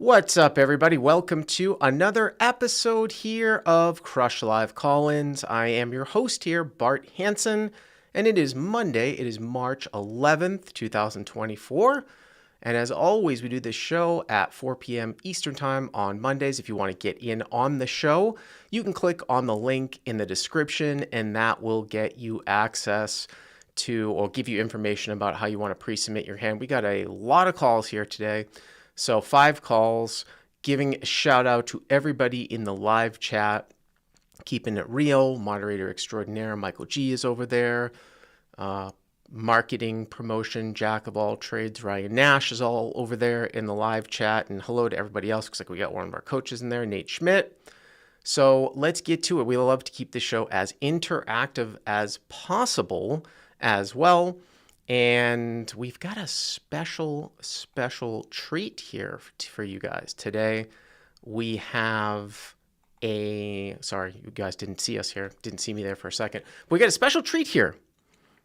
What's up, everybody? Welcome to another episode here of Crush Live Call-ins. I am your host here, Bart Hansen, and it is Monday. It is March 11th, 2024. And as always, we do this show at 4 p.m. Eastern Time on Mondays. If you want to get in on the show, you can click on the link in the description, and that will get you access to or give you information about how you want to pre-submit your hand. We got a lot of calls here today. So 5 calls, giving a shout out to everybody in the live chat, keeping it real. Moderator extraordinaire Michael G is over there. Marketing promotion jack of all trades Ryan Nash is all over there in the live chat. And hello to everybody else. Looks like we got one of our coaches in there, Nate Schmidt. So let's get to it. We love to keep the show as interactive as possible as well. And we've got a special treat here for you guys. Today, we have sorry, you guys didn't see us here. Didn't see me there for a second. We got a special treat here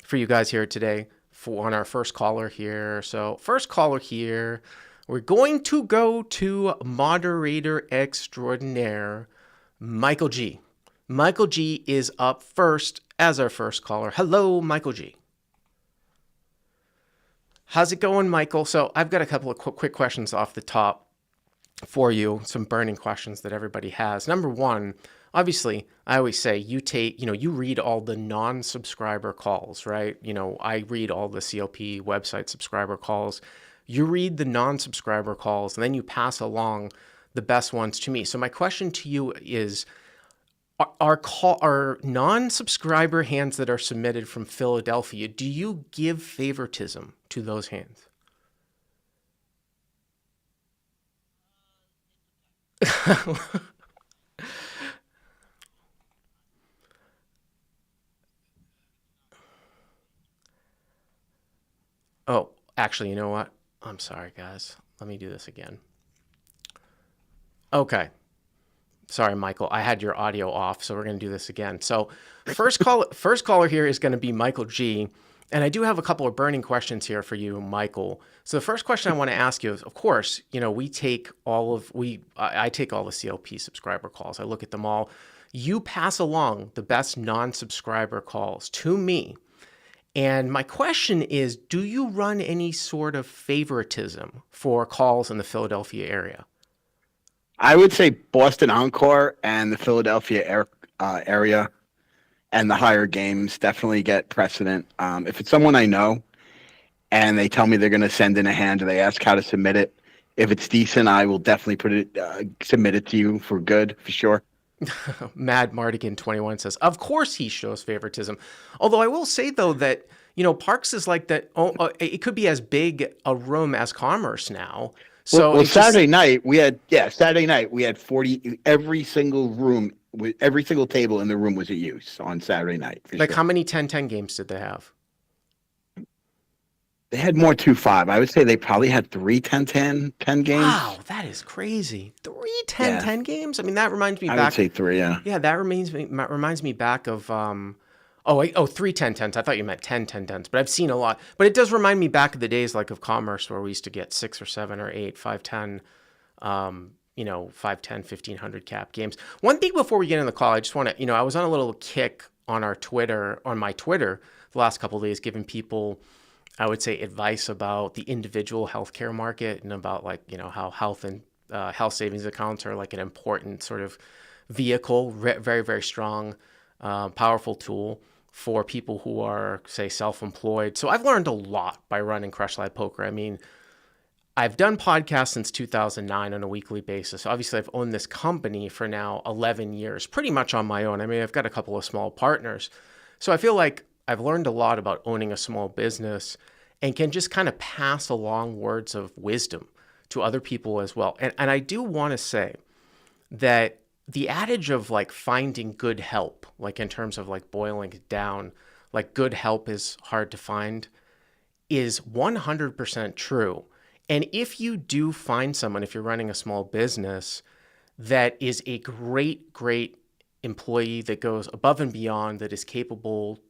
for you guys here today on our first caller here. So first caller here, we're going to go to moderator extraordinaire, Michael G. Michael G is up first as our first caller. Hello, Michael G. How's it going, Michael? So I've got a couple of quick questions off the top for you, some burning questions that everybody has. Number one, obviously, I always say you read all the non-subscriber calls, right? I read all the CLP website subscriber calls. You read the non-subscriber calls, and then you pass along the best ones to me. So my question to you is, are non-subscriber hands that are submitted from Philadelphia, do you give favoritism to those hands? Oh, actually, you know what? I'm sorry, guys. Let me do this again. Okay. Sorry, Michael. I had your audio off, so we're going to do this again. So first caller here is going to be Michael G. And I do have a couple of burning questions here for you, Michael. So the first question I want to ask you is, of course, I take all the CLP subscriber calls. I look at them all. You pass along the best non-subscriber calls to me. And my question is, do you run any sort of favoritism for calls in the Philadelphia area? I would say Boston Encore and the Philadelphia area and the higher games definitely get precedent. If it's someone I know and they tell me they're going to send in a hand and they ask how to submit it, if it's decent, I will definitely submit it to you for good, for sure. Mad Mardigan 21 says, of course he shows favoritism. Although I will say, though, that, Parks is like that. It could be as big a room as Commerce now. So Saturday night we had 40, every single room, every single table in the room was at use on Saturday night. Like, how many 10-10 games did they have? They had more 2-5. I would say they probably had 3 10-10 games. Wow, that is crazy. 3 10-10 games? I mean, that reminds me back. I would say 3, yeah. Yeah, that reminds me back of 3 10-10s. I thought you meant 10-10-10s, but I've seen a lot. But it does remind me back of the days like of Commerce where we used to get 6 or 7 or 8 5-10 5-10 1500 cap games. One thing before we get in the call, I just want to, I was on a little kick on my Twitter the last couple of days, giving people, I would say, advice about the individual healthcare market and about how health and health savings accounts are like an important sort of vehicle, very, very strong, powerful tool for people who are, say, self-employed. So I've learned a lot by running Crush Live Poker. I mean, I've done podcasts since 2009 on a weekly basis. Obviously, I've owned this company for now 11 years, pretty much on my own. I mean, I've got a couple of small partners. So I feel like I've learned a lot about owning a small business and can just kind of pass along words of wisdom to other people as well. And I do want to say that the adage of like finding good help, like in terms of like boiling it down, like good help is hard to find, is 100% true. And if you do find someone, if you're running a small business that is a great, great employee that goes above and beyond, that is capable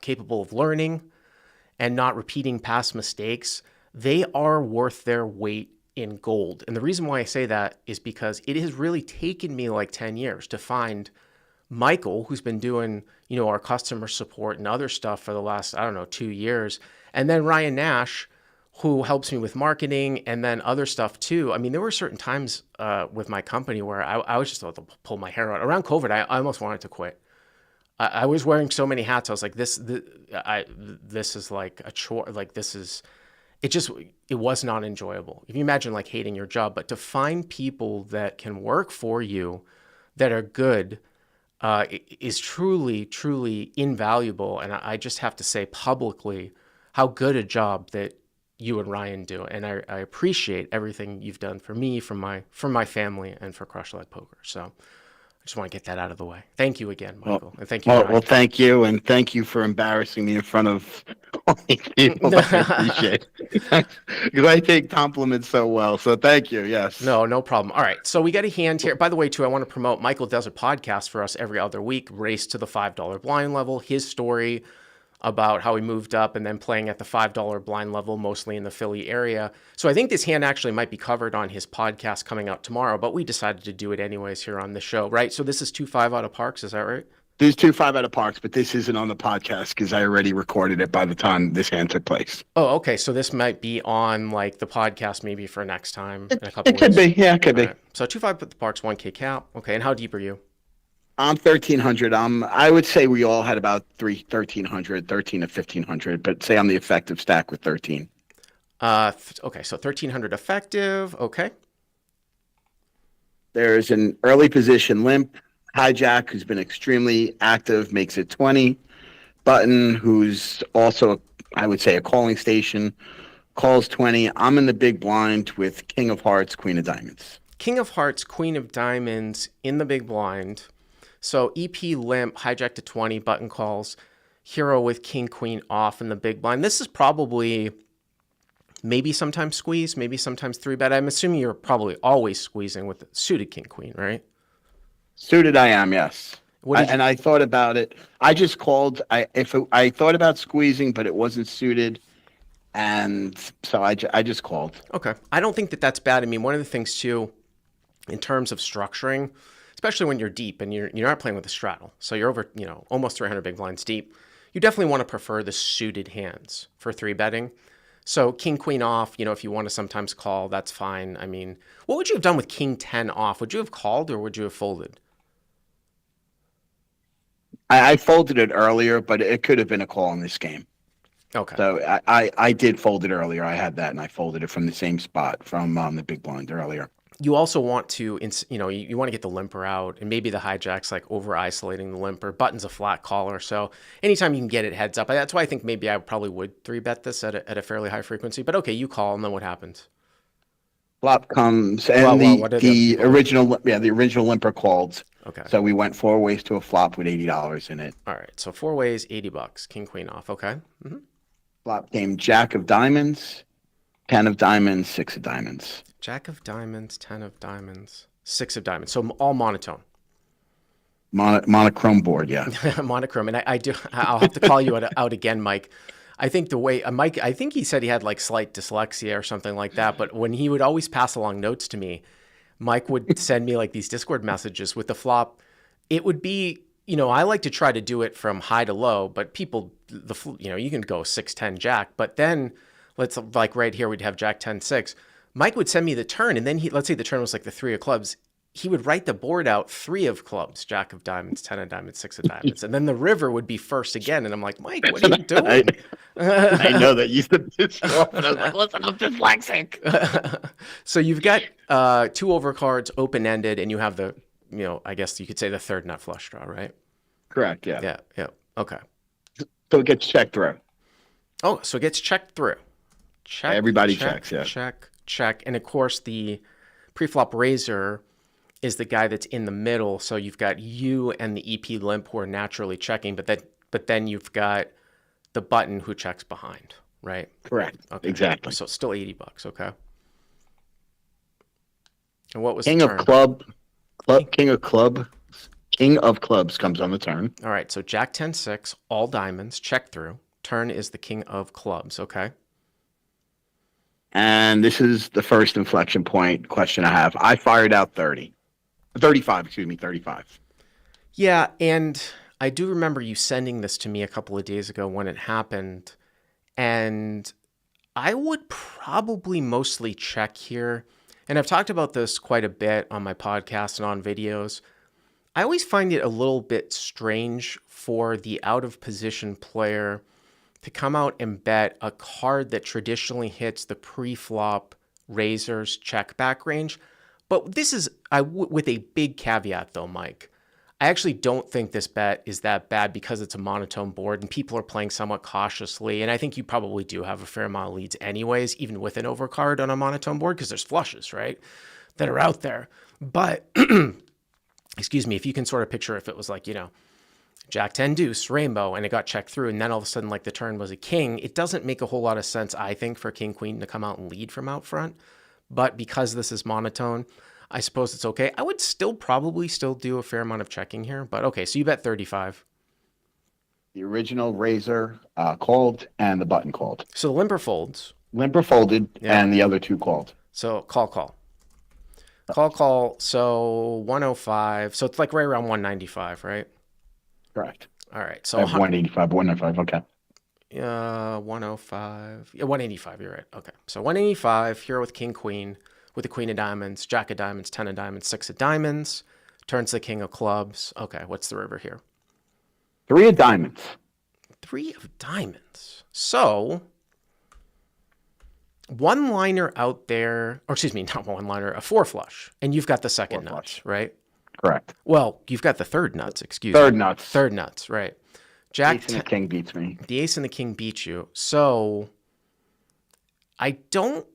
of learning and not repeating past mistakes, they are worth their weight in gold. And the reason why I say that is because it has really taken me like 10 years to find Michael, who's been doing, our customer support and other stuff for the last, I don't know, 2 years. And then Ryan Nash, who helps me with marketing and then other stuff too. I mean, there were certain times with my company where I was just about to pull my hair out. Around COVID, I almost wanted to quit. I was wearing so many hats. I was like, this is like a chore. Like it was not enjoyable. If you imagine like hating your job, but to find people that can work for you that are good is truly, truly invaluable. And I just have to say publicly how good a job that you and Ryan do. And I appreciate everything you've done for me, for my family, and for Crush Like Poker. So I just want to get that out of the way. Thank you again, Michael. And thank you. Well, thank you. And thank you for embarrassing me in front of all these people. I appreciate it. Because I take compliments so well. So thank you. Yes. No problem. All right. So we got a hand here. By the way, too, I want to promote Michael does a podcast for us every other week, Race to the $5 blind level. His story about how he moved up and then playing at the $5 blind level, mostly in the Philly area. So I think this hand actually might be covered on his podcast coming out tomorrow, but we decided to do it anyways here on the show, right? So this is 2-5 out of Parks, is that right? There's 2-5 out of Parks, but this isn't on the podcast because I already recorded it by the time this hand took place. Oh, okay. So this might be on like the podcast maybe for next time in a couple weeks. It could be. Yeah, it could be. Right. So 2-5 at the Parks, 1K cap. Okay. And how deep are you? I'm 1,300. I would say we all had about 1,300, 13 to 1,500, but say I'm the effective stack with 13. Okay, so 1,300 effective. Okay. There's an early position limp. Hijack, who's been extremely active, makes it 20. Button, who's also, I would say, a calling station, calls 20. I'm in the big blind with King of Hearts, Queen of Diamonds. King of Hearts, Queen of Diamonds in the big blind. So EP limp, hijack to 20, button calls, hero with king, queen off in the big blind. This is probably maybe sometimes squeeze, maybe sometimes 3-bet. I'm assuming you're probably always squeezing with suited king, queen, right? Suited I am, yes. And I thought about it. I just called. I thought about squeezing, but it wasn't suited. And so I just called. Okay. I don't think that that's bad. I mean, one of the things too, in terms of structuring, especially when you're deep and you're not playing with a straddle. So you're over, almost 300 big blinds deep. You definitely want to prefer the suited hands for 3-betting. So king, queen off, if you want to sometimes call, that's fine. I mean, what would you have done with king 10 off? Would you have called or would you have folded? I folded it earlier, but it could have been a call in this game. Okay. So I did fold it earlier. I had that and I folded it from the same spot from the big blind earlier. You also want to, you want to get the limper out, and maybe the hijack's like over isolating the limper. Button's a flat caller, so anytime you can get it heads up, that's why I think maybe I probably would 3-bet this at a fairly high frequency. But okay, you call, and then what happens? Flop comes, and the original limper called. Okay. So we went 4 ways to a flop with $80 in it. All right, so 4 ways, $80, king queen off. Okay. Mm-hmm. Flop came Jack of Diamonds, 10 of Diamonds, 6 of Diamonds. Jack of Diamonds, 10 of Diamonds, 6 of Diamonds. So all monotone. Monochrome board, yeah. Monochrome. And I'll have to call you out again, Mike. I think the way, Mike, I think he said he had like slight dyslexia or something like that. But when he would always pass along notes to me, Mike would send me like these Discord messages with the flop. It would be, I like to try to do it from high to low, but people, you can go 6-10 Jack. But then let's like right here, we'd have Jack 10-6. Mike would send me the turn, and then let's say the turn was like the 3 of clubs. He would write the board out 3 of clubs, Jack of Diamonds, 10 of Diamonds, 6 of Diamonds. And then the river would be first again. And I'm like, Mike, what are you doing? I know that you said this often. I was like, listen, I'm dyslexic. So you've got 2 overcards open-ended, and you have the, I guess you could say the third nut flush draw, right? Correct, yeah. Yeah. Okay. So it gets checked through. Oh, so it gets checked through. Check. Everybody check, checks, yeah. Check. And of course, the preflop raiser is the guy that's in the middle. So you've got you and the EP limp who are naturally checking, but then you've got the button who checks behind, right? Correct. Okay. Exactly. So still $80, okay. And what was King the of turn? King of clubs comes on the turn. All right. So Jack 10-6, all diamonds, check through. Turn is the king of clubs, okay? And this is the first inflection point question I have. I fired out 35, excuse me, 35. Yeah, and I do remember you sending this to me a couple of days ago when it happened, and I would probably mostly check here. And I've talked about this quite a bit on my podcast and on videos. I always find it a little bit strange for the out of position player to come out and bet a card that traditionally hits the pre-flop razors check back range. But this is with a big caveat though, Mike. I actually don't think this bet is that bad because it's a monotone board and people are playing somewhat cautiously. And I think you probably do have a fair amount of leads anyways, even with an overcard on a monotone board, because there's flushes, right, that are out there. But excuse me, if you can sort of picture if it was like, Jack 10 deuce, rainbow, and it got checked through, and then all of a sudden, like the turn was a king, it doesn't make a whole lot of sense, I think, for king queen to come out and lead from out front. But because this is monotone, I suppose it's okay. I would probably still do a fair amount of checking here, but okay, so you bet 35. The original razor called and the button called. So the limper folds. Limper folded and the other two called. So call. So 105. So it's like right around 195, right? Correct. All right. So 185, 195. Okay. 105. Yeah, 185. You're right. Okay. So 185 here with king queen, with the queen of diamonds, jack of diamonds, 10 of diamonds, 6 of diamonds, turns the king of clubs. Okay. What's the river here? 3 of diamonds. 3 of diamonds. So one liner out there, or excuse me, not one liner, a 4 flush, and you've got the second nuts, right? Correct. Well, you've got the third nuts, Third nuts. Third nuts, right. Jack ace and the king beats me. The ace and the king beat you. So I don't,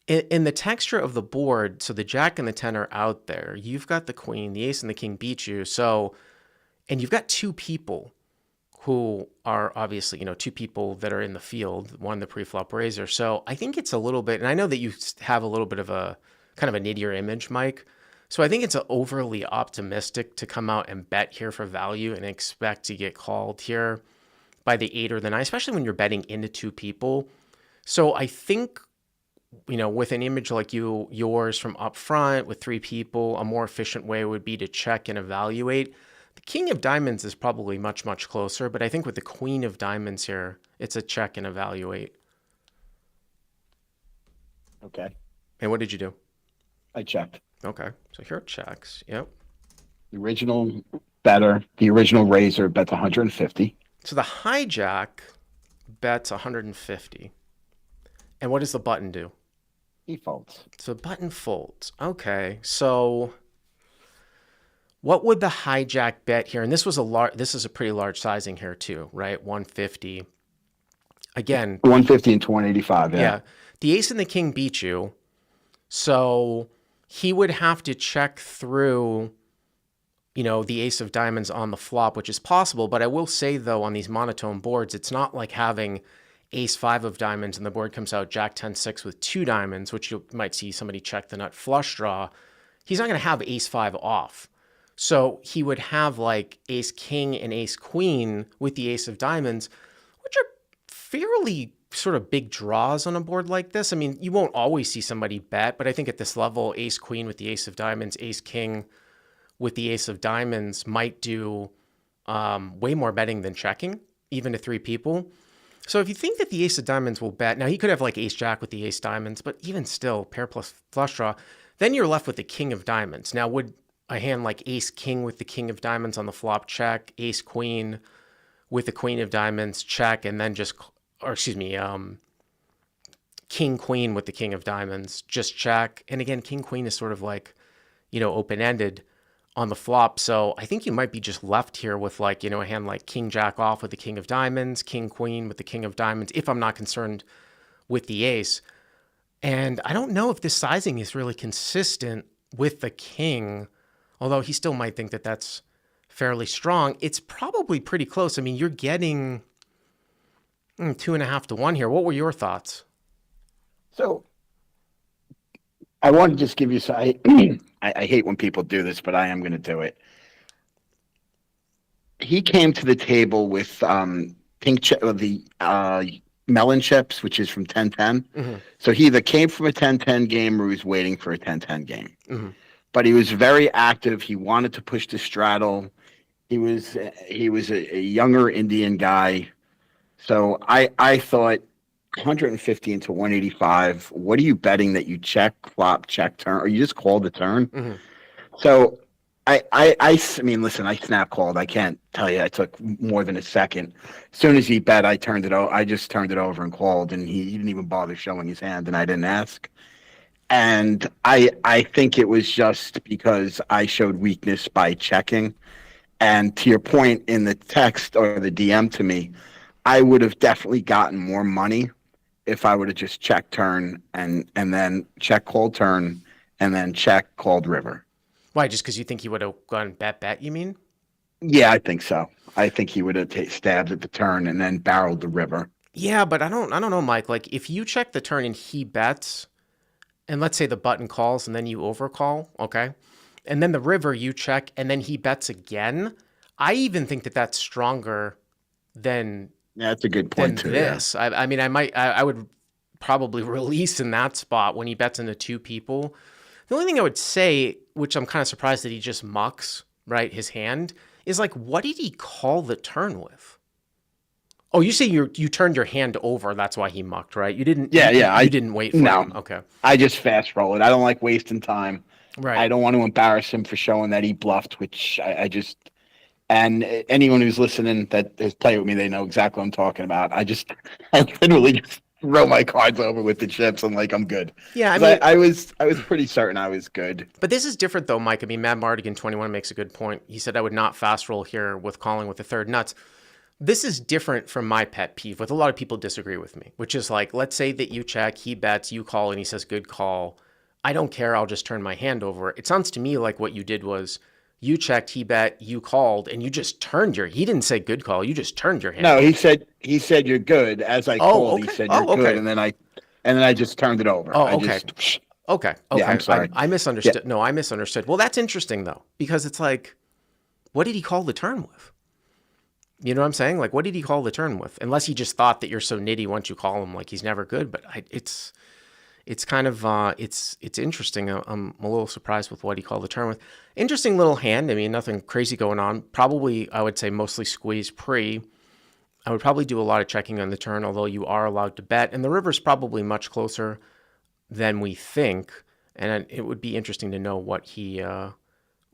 in the texture of the board, so the jack and the 10 are out there. You've got the queen, the ace and the king beat you. So, and you've got two people who are obviously, two people that are in the field, one the pre-flop razor. So I think it's a little bit, and I know that you have a little bit of a kind of a nittier image, Mike. So I think it's overly optimistic to come out and bet here for value and expect to get called here by the 8 or the 9, especially when you're betting into two people. So I think, with an image like yours from up front with 3 people, a more efficient way would be to check and evaluate. The king of diamonds is probably much, much closer, but I think with the queen of diamonds here, it's a check and evaluate. Okay. And what did you do? I checked. Okay. So here are checks. Yep. The original better. The original razor bets 150. So the hijack bets 150. And what does the button do? He folds. So the button folds. Okay. So what would the hijack bet here? And this is a pretty large sizing here too, right? 150. Again, 150 and 185. Yeah. The ace and the king beat you. So he would have to check through, the ace of diamonds on the flop, which is possible. But I will say, though, on these monotone boards, it's not like having ace 5 of diamonds and the board comes out jack 10 6 with 2 diamonds, which you might see somebody check the nut flush draw. He's not going to have ace 5 off. So he would have like ace king and ace queen with the ace of diamonds, which are fairly sort of big draws on a board like this. I mean, you won't always see somebody bet, but I think at this level, ace queen with the ace of diamonds, ace king with the ace of diamonds might do way more betting than checking, even to 3 people. So if you think that the ace of diamonds will bet, now he could have like ace jack with the ace diamonds, but even still, pair plus flush draw, then you're left with the king of diamonds. Now, would a hand like ace king with the king of diamonds on the flop check, ace queen with the queen of diamonds check, and then king queen with the king of diamonds just check? And again, king queen is sort of like, open-ended on the flop. So I think you might be just left here with like, a hand like king jack off with the king of diamonds, king queen with the king of diamonds, if I'm not concerned with the ace. And I don't know if this sizing is really consistent with the king, although he still might think that that's fairly strong. It's probably pretty close. I mean, you're getting 2.5 to 1 here. What were your thoughts? So I want to just give you I hate when people do this, but I am going to do it. He came to the table with pink check, the melon chips, which is from 10-10. Mm-hmm. So he either came from a 10-10 game or he was waiting for a 10-10 game. Mm-hmm. But he was very active. He wanted to push the straddle. He was a younger Indian guy. So I thought 115 to 185. What are you betting that you check, flop, check, turn, or you just call the turn? Mm-hmm. So I mean, listen, I snap called. I can't tell you. It took more than a second. As soon as he bet, I turned it over. I just turned it over and called, and he didn't even bother showing his hand, and I didn't ask. And I think it was just because I showed weakness by checking. And to your point in the text or the DM to me, I would have definitely gotten more money if I would have just checked turn and then check called turn and then check called river. Why? Just because you think he would have gone bet, you mean? Yeah, I think so. I think he would have stabbed at the turn and then barreled the river. Yeah, but I don't know, Mike. Like, if you check the turn and he bets, and let's say the button calls and then you overcall, okay? And then the river you check and then he bets again. I even think that that's stronger than Yeah, that's a good point too. this. I mean, I would probably release in that spot when he bets into two people. The only thing I would say, which I'm kind of surprised that he just mucks, right, his hand, is like, what did he call the turn with? Oh, you say you turned your hand over. That's why he mucked, right? You didn't. Yeah. You didn't wait for him. Okay. I just fast roll it. I don't like wasting time. Right. I don't want to embarrass him for showing that he bluffed, which I just. And anyone who's listening that has played with me, they know exactly what I'm talking about. I literally just throw my cards over with the chips. I'm like, I'm good. Yeah, I mean, I was pretty certain I was good. But this is different though, Mike. I mean, Matt Mardigan 21 makes a good point. He said I would not fast roll here with calling with the third nuts. This is different from my pet peeve, with a lot of people disagree with me, which is like, let's say that you check, he bets, you call, and he says good call. I don't care. I'll just turn my hand over. It sounds to me like what you did was you checked, he bet, you called, and you just turned he didn't say good call. You just turned your hand. No, he said you're good. As I called, okay. he said you're good, and then I just turned it over. Oh, okay. Okay. Yeah, I'm sorry. I misunderstood. Yeah. No, I misunderstood. Well, that's interesting though, because it's like, what did he call the turn with? You know what I'm saying? Like, what did he call the turn with? Unless he just thought that you're so nitty once you call him, like he's never good. But it's kind of it's interesting. I'm a little surprised with what he called the turn with. Interesting little hand. I mean, nothing crazy going on. Probably, I would say mostly squeeze pre. I would probably do a lot of checking on the turn, although you are allowed to bet. And the river's probably much closer than we think. And it would be interesting to know what he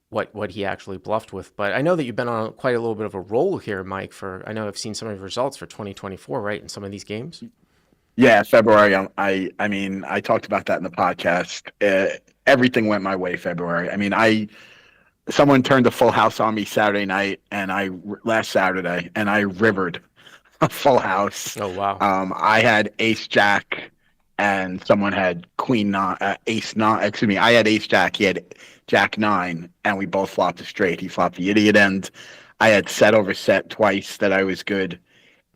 what he actually bluffed with. But I know that you've been on quite a little bit of a roll here, Mike. I know I've seen some of your results for 2024, right, in some of these games. Yeah, February. I mean, I talked about that in the podcast. Everything went my way February. I mean, someone turned a full house on me Saturday night, and last Saturday, and I rivered a full house. Oh wow. I had ace jack, and someone had queen nine, ace nine. Excuse me, I had ace jack. He had jack nine, and we both flopped a straight. He flopped the idiot end. I had set over set twice that I was good.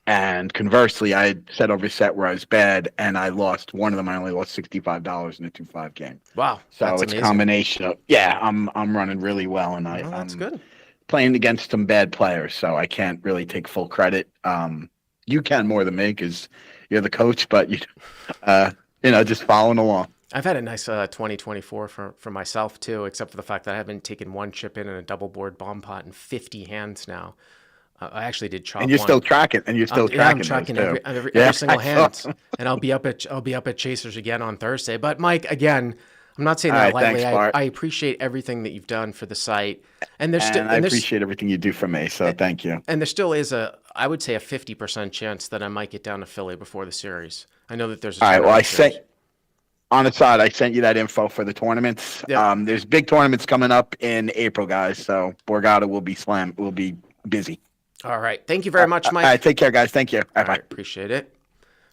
And conversely, I had set over set where I was bad, and I lost one of them. I only lost $65 in a 2-5 game. Wow, so it's a combination of I'm running really well, and that's good. Playing against some bad players, so I can't really take full credit. You can more than me because you're the coach, but just following along. I've had a nice 2024 for myself too, except for the fact that I haven't taken one chip in a double board bomb pot in 50 hands now. I actually did chop. And you're still tracking. I'm tracking every single hand, and I'll be up at Chasers again on Thursday. But Mike, again, I'm not saying that lightly. Thanks, I appreciate everything that you've done for the site, and I appreciate everything you do for me. So thank you. And there still is I would say a 50% chance that I might get down to Philly before the series. I know that there's. All right. Well, on the side, I sent you that info for the tournaments. Yeah. There's big tournaments coming up in April, guys. So Borgata will be slammed. We'll be busy. All right. Thank you very much, Mike. All right. Take care, guys. Thank you. All right. Appreciate it.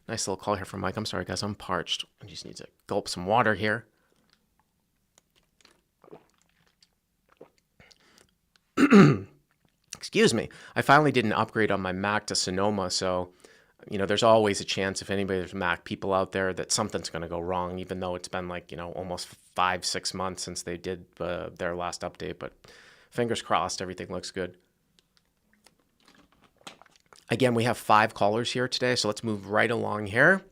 Nice little call here from Mike. I'm sorry, guys. I'm parched. I just need to gulp some water here. Excuse me. I finally did an upgrade on my Mac to Sonoma, so there's always a chance if there's Mac people out there that something's going to go wrong, even though it's been like almost 5-6 months since they did their last update. But fingers crossed, everything looks good. Again, we have 5 callers here today, so let's move right along here.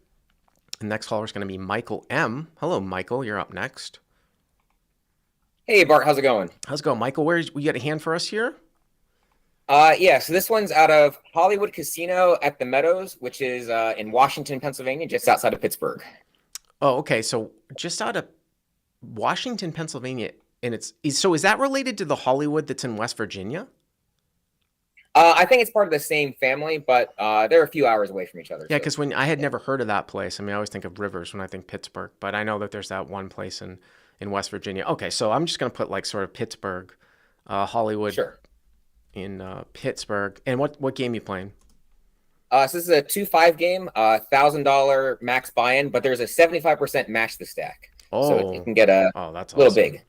The next caller is going to be Michael M. Hello, Michael. You're up next. Hey Bart, how's it going? How's it going, Michael? We got a hand for us here? Yeah, so this one's out of Hollywood Casino at the Meadows, which is in Washington, Pennsylvania, just outside of Pittsburgh. Oh, okay. So just out of Washington, Pennsylvania, and is that related to the Hollywood that's in West Virginia? I think it's part of the same family, but they're a few hours away from each other. Yeah, so- because when I had never heard of that place. I mean, I always think of Rivers when I think Pittsburgh, but I know that there's that one place in West Virginia. Okay, so I'm just gonna put like sort of Pittsburgh, Hollywood Sure. in Pittsburgh. And what game you playing? So this is a 2-5 game, $1,000 max buy-in, but there's a 75% match the stack. So it Oh, can get a oh, that's little awesome. big.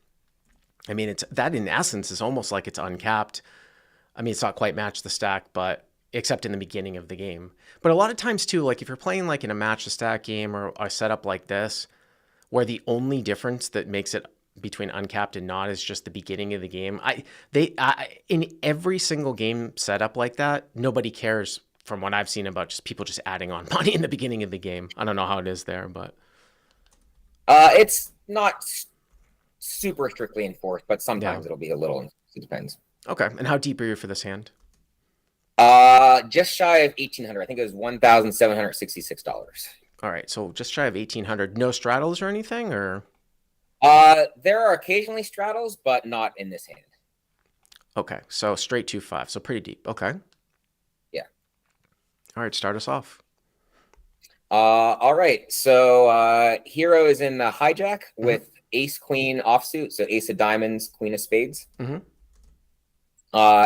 I mean, it's that in essence is almost like it's uncapped. I mean, it's not quite match the stack, but except in the beginning of the game. But a lot of times too, like if you're playing like in a match the stack game or a setup like this, where the only difference that makes it between uncapped and not is just the beginning of the game. In every single game setup like that, nobody cares from what I've seen about just people just adding on money in the beginning of the game. I don't know how it is there, but It's not super strictly enforced, but sometimes yeah. it'll be a little. It depends. Okay. And how deep are you for this hand? Just shy of 1,800. I think it was $1,766. All right. So just shy of 1,800. No straddles or anything, or There are occasionally straddles, but not in this hand. okay. So straight 2-5. So pretty deep. Okay. Yeah. All right. Start us off. All right. So hero is in the hijack with ace queen offsuit, so ace of diamonds, queen of spades. Mhm.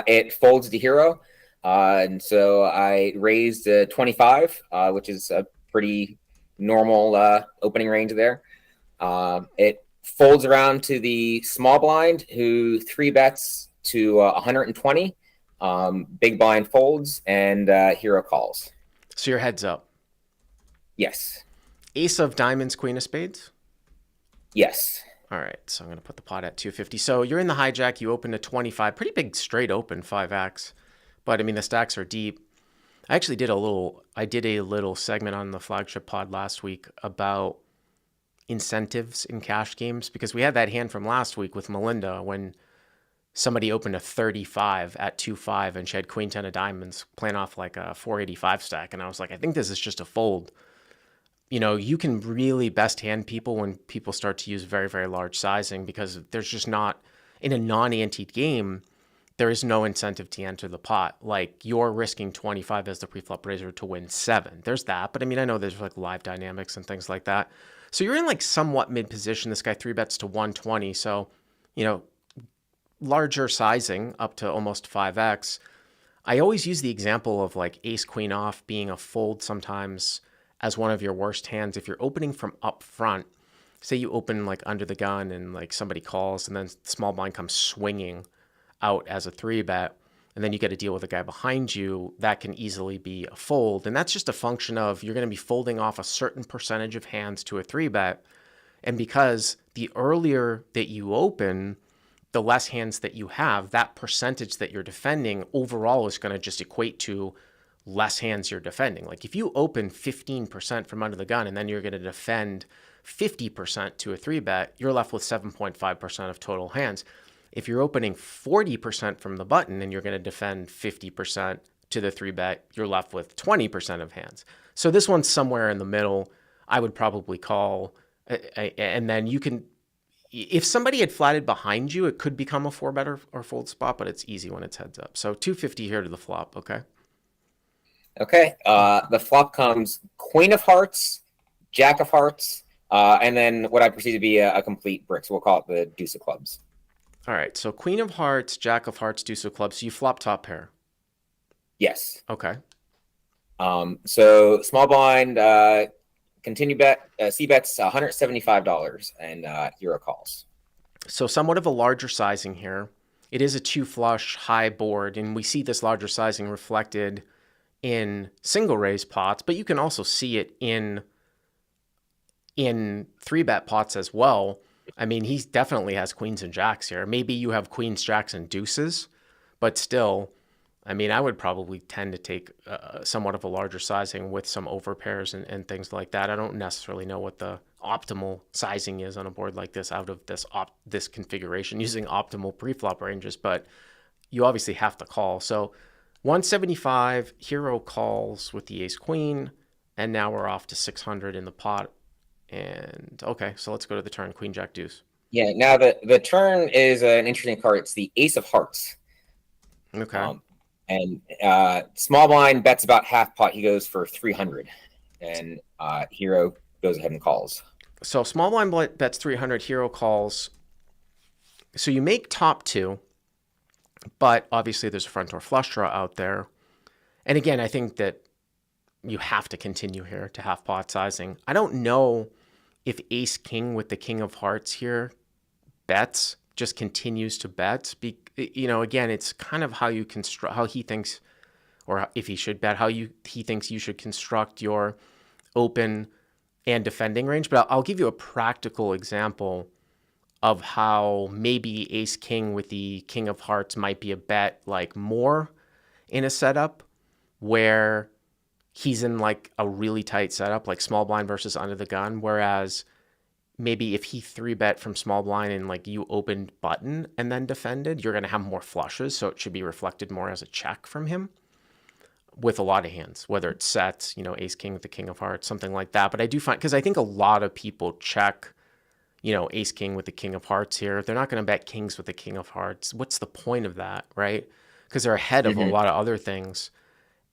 It folds to hero, and so I raised 25, which is a pretty normal opening range there. It folds around to the small blind, who 3-bets to 120. Big blind folds, and hero calls. So your head's up. Yes. Ace of diamonds, queen of spades. Yes. All right, so I'm going to put the pot at 250. So you're in the hijack. You open to 25. Pretty big straight open, 5x. But, I mean, the stacks are deep. I actually did a little segment on the flagship pod last week about incentives in cash games because we had that hand from last week with Melinda when somebody opened a 35 at 2-5 and she had queen 10 of diamonds playing off like a 485 stack. And I was like, I think this is just a fold. You know, you can really best hand people when people start to use very, very large sizing because there's just not, in a non-anteed game, there is no incentive to enter the pot. Like you're risking 25 as the preflop raiser to win 7. There's that. But I mean, I know there's like live dynamics and things like that. So you're in like somewhat mid position. This guy 3-bets to 120. So, you know, larger sizing up to almost 5x. I always use the example of like ace queen off being a fold sometimes as one of your worst hands. If you're opening from up front, say you open like under the gun and like somebody calls and then small blind comes swinging out as a 3-bet, and then you get to deal with a guy behind you, that can easily be a fold. And that's just a function of you're going to be folding off a certain percentage of hands to a 3-bet. And because the earlier that you open, the less hands that you have, that percentage that you're defending overall is going to just equate to less hands you're defending. Like if you open 15% from under the gun and then you're going to defend 50% to a 3-bet, you're left with 7.5% of total hands. If you're opening 40% from the button and you're going to defend 50% to the 3-bet, you're left with 20% of hands. So this one's somewhere in the middle. I would probably call, and then you can, if somebody had flatted behind you, it could become a 4-bet or fold spot, but it's easy when it's heads up. So 250 here to the flop, okay? Okay. The flop comes queen of hearts, jack of hearts, and then what I perceive to be a complete brick. So we'll call it the deuce of clubs. All right. So queen of hearts, jack of hearts, deuce of clubs. So you flop top pair. Yes. Okay. So small blind, continue bet, C bets $175 and hero calls. So somewhat of a larger sizing here. It is a 2-flush high board, and we see this larger sizing reflected in single raise pots, but you can also see it in 3-bet pots as well. I mean, he definitely has queens and jacks here. Maybe you have queens, jacks, and deuces, but still, I mean, I would probably tend to take somewhat of a larger sizing with some overpairs and things like that. I don't necessarily know what the optimal sizing is on a board like this out of this configuration using optimal preflop ranges, but you obviously have to call. So 175, hero calls with the ace queen, and now we're off to 600 in the pot. And okay, so let's go to the turn, queen jack deuce. Yeah. Now the turn is an interesting card. It's the ace of hearts. Okay. And small blind bets about half pot. He goes for 300, and hero goes ahead and calls. So small blind bets 300, hero calls. So you make top two, but obviously there's a front door flush draw out there. And again, I think that you have to continue here to half pot sizing. I don't know if ace king with the king of hearts here bets, just continues to bet. Again, it's kind of how you construct, how he thinks, or if he should bet, he thinks you should construct your open and defending range. But I'll give you a practical example of how maybe ace king with the king of hearts might be a bet like more in a setup where he's in like a really tight setup, like small blind versus under the gun. Whereas maybe if he 3-bet from small blind and like you opened button and then defended, you're going to have more flushes. So it should be reflected more as a check from him with a lot of hands, whether it's sets, ace king with the king of hearts, something like that. But I do find, because I think a lot of people check, ace king with the king of hearts here. They're not going to bet kings with the king of hearts. What's the point of that, right? Because they're ahead of a lot of other things.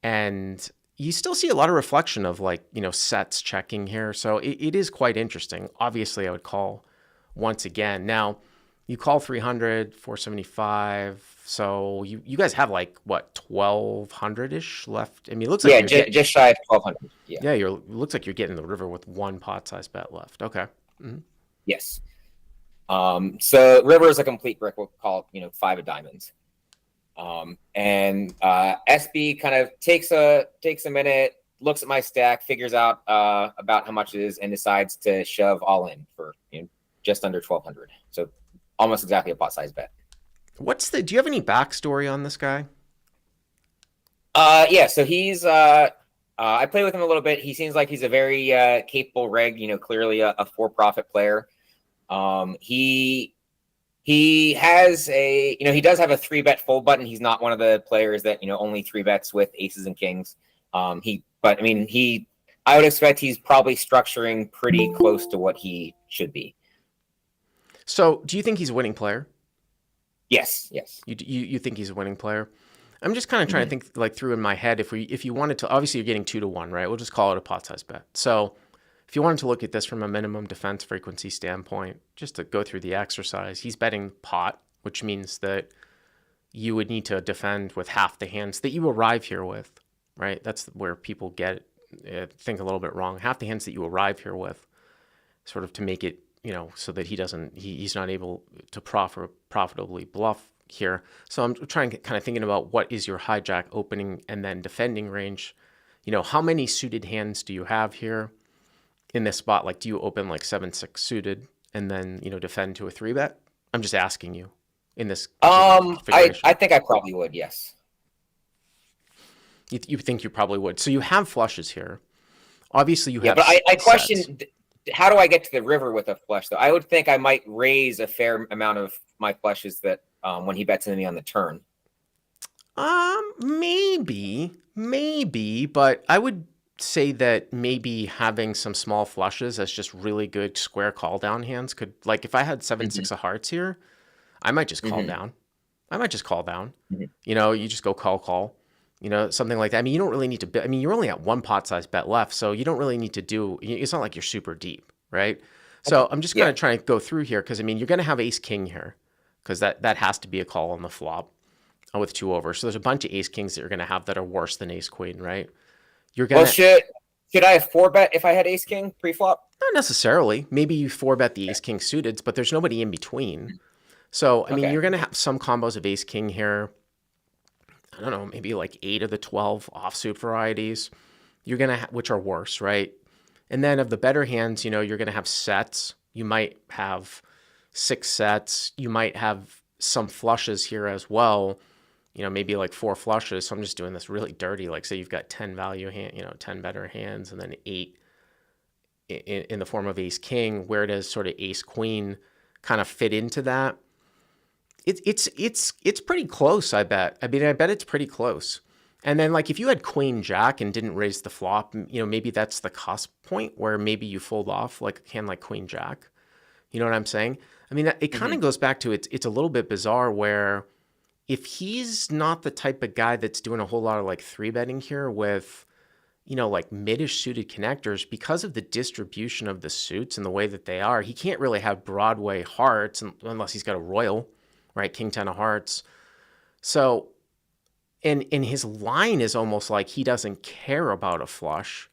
And you still see a lot of reflection of sets checking here. So it is quite interesting. Obviously, I would call once again. Now, you call 300, 475. So you guys have 1,200-ish left. I mean, it looks like just shy of 1,200. Yeah, it looks like you're getting the river with one pot size bet left. Okay. Mm-hmm. Yes. So river is a complete brick. We'll call it, 5 of diamonds. And SB kind of takes a minute, looks at my stack, figures out about how much it is, and decides to shove all in for just under 1,200. So almost exactly a pot size bet. Do you have any backstory on this guy? Yeah. So he's I play with him a little bit. He seems like he's a very capable reg. Clearly a for-profit player. He has he does have a 3-bet fold button. He's not one of the players that, only 3-bets with aces and kings. I would expect he's probably structuring pretty close to what he should be. So do you think he's a winning player? Yes. You think he's a winning player? I'm just kind of trying to think through in my head, if you wanted to, obviously you're getting 2-1, right? We'll just call it a pot size bet. So if you wanted to look at this from a minimum defense frequency standpoint, just to go through the exercise, he's betting pot, which means that you would need to defend with half the hands that you arrive here with, right? That's where people think a little bit wrong. Half the hands that you arrive here with, sort of to make it, so that he's not able to profitably bluff here. So I'm trying to kind of thinking about what is your hijack opening and then defending range. How many suited hands do you have here? In this spot, do you open 7-6 suited and then defend to a 3-bet? I'm just asking you in this. I think I probably would. Yes. You think you probably would. So you have flushes here. Obviously, you have. But I question: how do I get to the river with a flush? Though I would think I might raise a fair amount of my flushes that when he bets into me on the turn. Maybe, but I would say that maybe having some small flushes as just really good square call down hands could, if I had 7-6 of hearts here, I might just call down. You just go call, something like that. I mean, you don't really need to bet. I mean, you're only at one pot size bet left, so you don't really need to do, it's not like you're super deep, right? So I'm just going to try and go through here because, you're going to have ace king here because that has to be a call on the flop with 2 over. So there's a bunch of ace kings that you're going to have that are worse than ace queen, right? You're gonna. Well, should I have 4-bet if I had ace king pre-flop? Not necessarily. Maybe you 4-bet the ace king suited, but there's nobody in between. So I mean, you're gonna have some combos of ace king here. I don't know, maybe 8 of the 12 offsuit varieties. You're gonna which are worse, right? And then of the better hands, you're gonna have sets. You might have 6 sets. You might have some flushes here as well. maybe like 4 flushes. So I'm just doing this really dirty. Like say you've got 10 value 10 better hands, and then 8 in the form of ace king. Where does sort of ace queen kind of fit into that? It's pretty close, I bet. I mean, I bet it's pretty close. And then like if you had queen jack and didn't raise the flop, maybe that's the cusp point where maybe you fold off like a hand like queen jack. You know what I'm saying? I mean, it kind of goes back to it's a little bit bizarre where if he's not the type of guy that's doing a whole lot of like 3-betting here with, like midish suited connectors, because of the distribution of the suits and the way that they are, he can't really have Broadway hearts unless he's got a royal, right? King 10 of hearts. So, and his line is almost like he doesn't care about a flush.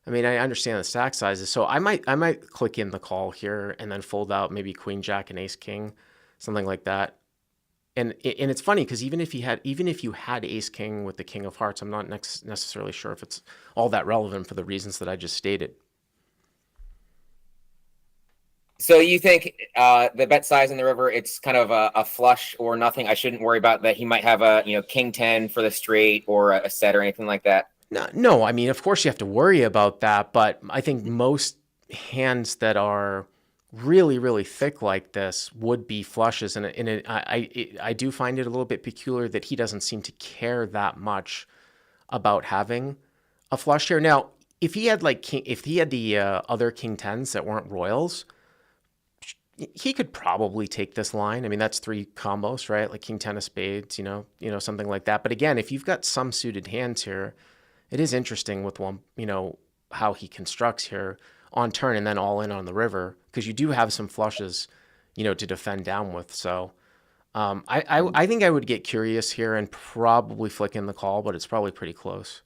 I mean, I understand the stack sizes, so I might click in the call here and then fold out maybe queen jack and ace king, something like that. And it's funny because even if you had ace king with the king of hearts, I'm not necessarily sure if it's all that relevant for the reasons that I just stated. So you think the bet size in the river, it's kind of a flush or nothing? I shouldn't worry about that. He might have a king 10 for the straight or a set or anything like that. No, I mean, of course you have to worry about that, but I think most hands that are really, really thick like this would be flushes. And I do find it a little bit peculiar that he doesn't seem to care that much about having a flush here. Now, if he had the other king 10s that weren't royals, he could probably take this line. I mean, that's 3 combos, right? Like king 10 of spades, something like that. But again, if you've got some suited hands here, it is interesting with one, how he constructs here on turn and then all in on the river, because you do have some flushes, to defend down with. So I think I would get curious here and probably flick in the call, but it's probably pretty close.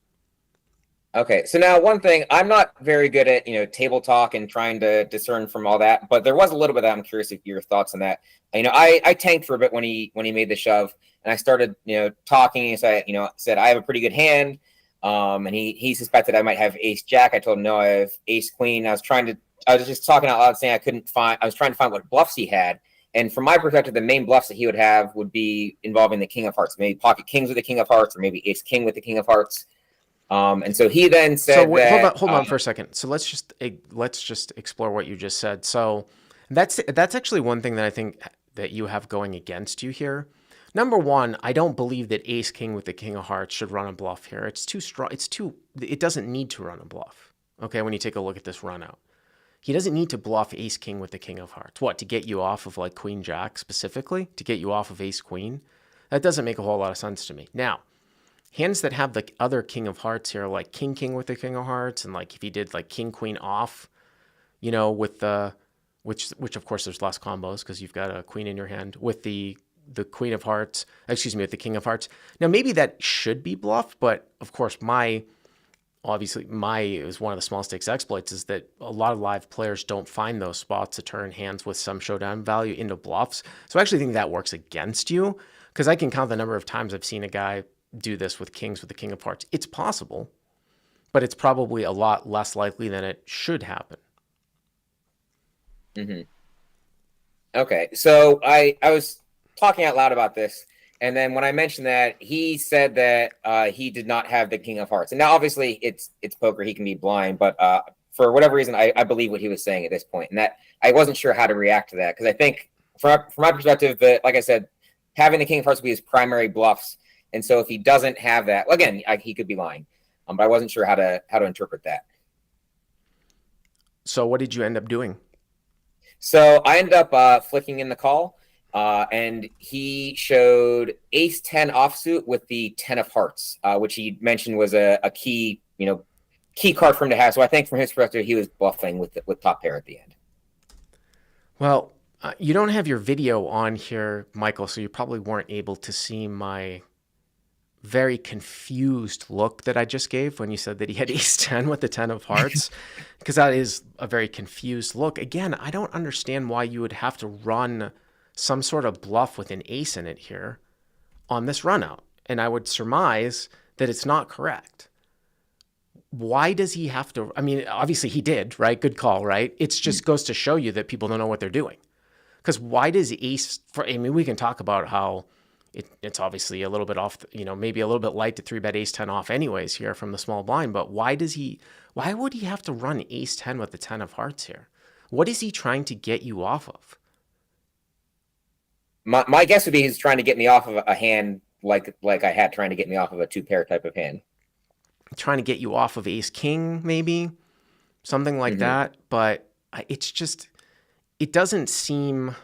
Okay, so now one thing, I'm not very good at table talk and trying to discern from all that, but there was a little bit that I'm curious of your thoughts on that. I tanked for a bit when he made the shove, and I started talking, and so I said I have a pretty good hand. And he suspected I might have ace jack. I told him no, I have ace queen. I was just talking out loud saying I was trying to find what bluffs he had. And from my perspective, the main bluffs that he would have would be involving the king of hearts, maybe pocket kings with the king of hearts, or maybe ace king with the king of hearts. And so he then said hold on for a second. So let's just explore what you just said. So that's actually one thing that I think that you have going against you here. Number one, I don't believe that ace king with the king of hearts should run a bluff here. It's too strong. It doesn't need to run a bluff. Okay, when you take a look at this run out, he doesn't need to bluff ace king with the king of hearts. What, to get you off of like queen jack specifically? To get you off of ace queen? That doesn't make a whole lot of sense to me. Now, hands that have the other king of hearts here, like king with the king of hearts, and like if he did like king queen off, with the which of course there's less combos because you've got a queen in your hand with the queen of hearts, with the king of hearts. Now, maybe that should be bluffed, but of course, is one of the small stakes exploits is that a lot of live players don't find those spots to turn hands with some showdown value into bluffs. So I actually think that works against you, because I can count the number of times I've seen a guy do this with kings with the king of hearts. It's possible, but it's probably a lot less likely than it should happen. Mm-hmm. Okay, so I was talking out loud about this, and then when I mentioned that, he said that he did not have the king of hearts. And now obviously it's poker, he can be blind, but for whatever reason I believe what he was saying at this point, and that I wasn't sure how to react to that, because I think from my perspective that, like I said, having the king of hearts would be his primary bluffs, and so if he doesn't have that, well, again, he could be lying, but I wasn't sure how to interpret that. So what did you end up doing? So I ended up flicking in the call, and he showed ace 10 offsuit with the 10 of hearts, which he mentioned was a key, key card for him to have. So I think from his perspective, he was bluffing with top pair at the end. Well, you don't have your video on here, Michael, so you probably weren't able to see my very confused look that I just gave when you said that he had ace 10 with the 10 of hearts, because that is a very confused look. Again, I don't understand why you would have to run some sort of bluff with an ace in it here on this run out. And I would surmise that it's not correct. Why does he have to? I mean, obviously he did, right? Good call, right? It just goes to show you that people don't know what they're doing. Because why does ace, we can talk about how, It's obviously a little bit off, maybe a little bit light to 3-bet ace-10 off anyways here from the small blind, but why would he have to run ace-10 with the 10 of hearts here? What is he trying to get you off of? My guess would be he's trying to get me off of a hand like I had, trying to get me off of a 2-pair type of hand. Trying to get you off of ace-king, maybe? Something like that. But it's just, it doesn't seem...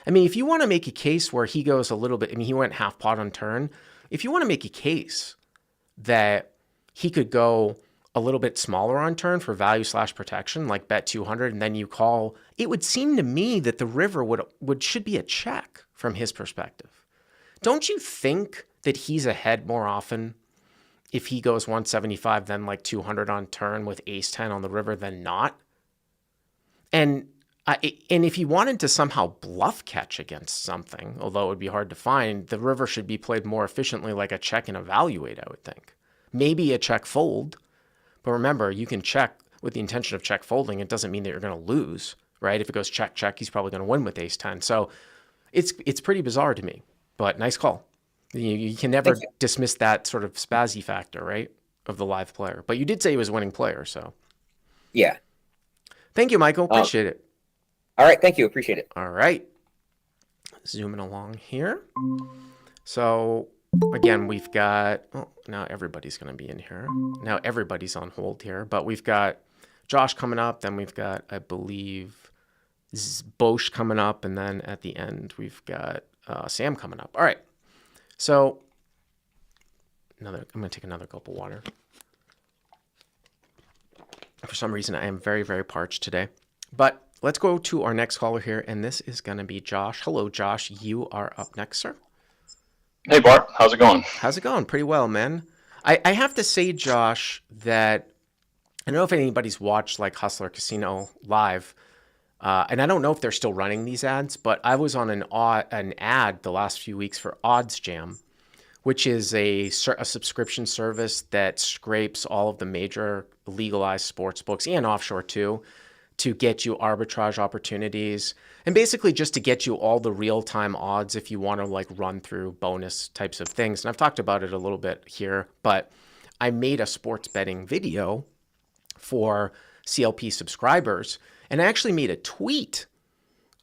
I mean, if you want to make a case where he goes a little bit, he went half pot on turn. If you want to make a case that he could go a little bit smaller on turn for value/protection, like bet 200, and then you call, it would seem to me that the river should be a check from his perspective. Don't you think that he's ahead more often if he goes 175 than like 200 on turn with ace-10 on the river than not? And if he wanted to somehow bluff catch against something, although it would be hard to find, the river should be played more efficiently like a check and evaluate, I would think. Maybe a check fold, but remember, you can check with the intention of check folding. It doesn't mean that you're going to lose, right? If it goes check, check, he's probably going to win with ace-10. So it's pretty bizarre to me, but nice call. You can never dismiss that sort of spazzy factor, right, of the live player. But you did say he was a winning player, so. Yeah. Thank you, Michael. Appreciate it. All right. Thank you. Appreciate it. All right. Zooming along here. So, again, we've got... Oh, now everybody's going to be in here. Now everybody's on hold here. But we've got Josh coming up. Then we've got, I believe, Bosch coming up. And then at the end, we've got Sam coming up. All right. So, I'm going to take another gulp of water. For some reason, I am very, very parched today. But let's go to our next caller here, and this is going to be Josh. Hello, Josh. You are up next, sir. Hey, Bart. How's it going? How's it going? Pretty well, man. I have to say, Josh, that I don't know if anybody's watched like Hustler Casino live, and I don't know if they're still running these ads, but I was on an ad the last few weeks for Odds Jam, which is a subscription service that scrapes all of the major legalized sports books and offshore too, to get you arbitrage opportunities and basically just to get you all the real-time odds if you want to like run through bonus types of things. And I've talked about it a little bit here, but I made a sports betting video for CLP subscribers, and I actually made a tweet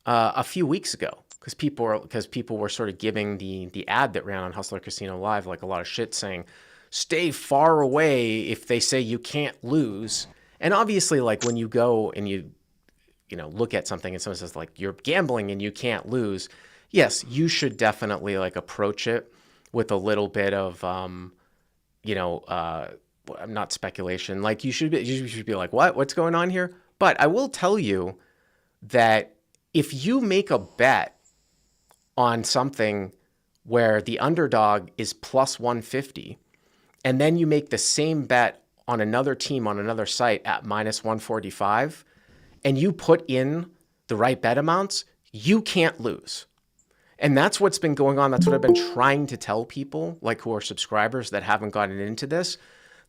a few weeks ago because people were sort of giving the ad that ran on Hustler Casino Live like a lot of shit, saying stay far away if they say you can't lose. And obviously, like when you go and you look at something and someone says like you're gambling and you can't lose, yes, you should definitely like approach it with a little bit of not speculation. Like you should be like, what's going on here? But I will tell you that if you make a bet on something where the underdog is plus 150, and then you make the same bet on another team on another site at minus 145, and you put in the right bet amounts, you can't lose. And that's what's been going on. That's what I've been trying to tell people, like who are subscribers that haven't gotten into this,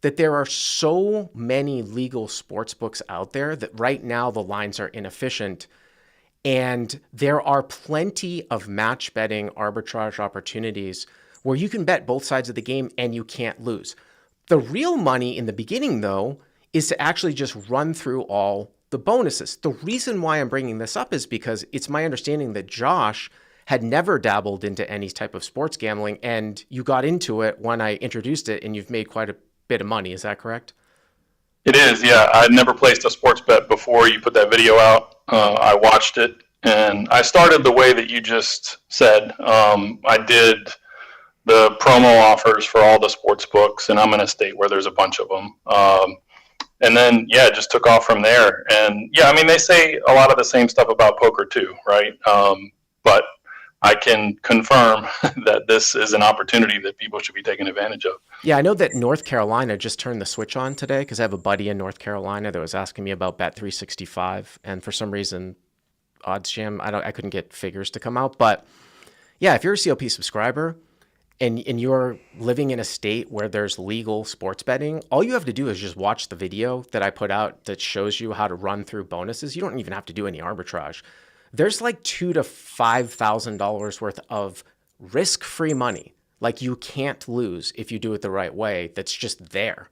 that there are so many legal sports books out there that right now the lines are inefficient. And there are plenty of match betting arbitrage opportunities where you can bet both sides of the game and you can't lose. The real money in the beginning, though, is to actually just run through all the bonuses. The reason why I'm bringing this up is because it's my understanding that Josh had never dabbled into any type of sports gambling, and you got into it when I introduced it, and you've made quite a bit of money. Is that correct? It is, yeah. I'd never placed a sports bet before you put that video out. I watched it, and I started the way that you just said. I did the promo offers for all the sports books, and I'm in a state where there's a bunch of them. And then, yeah, it just took off from there. And yeah, I mean, they say a lot of the same stuff about poker too, right? But I can confirm that this is an opportunity that people should be taking advantage of. Yeah, I know that North Carolina just turned the switch on today because I have a buddy in North Carolina that was asking me about Bet365, and for some reason, Odds Jam, I couldn't get figures to come out. But yeah, if you're a CLP subscriber and you're living in a state where there's legal sports betting, all you have to do is just watch the video that I put out that shows you how to run through bonuses. You don't even have to do any arbitrage. There's like $2,000 to $5,000 worth of risk-free money. Like, you can't lose if you do it the right way. That's just there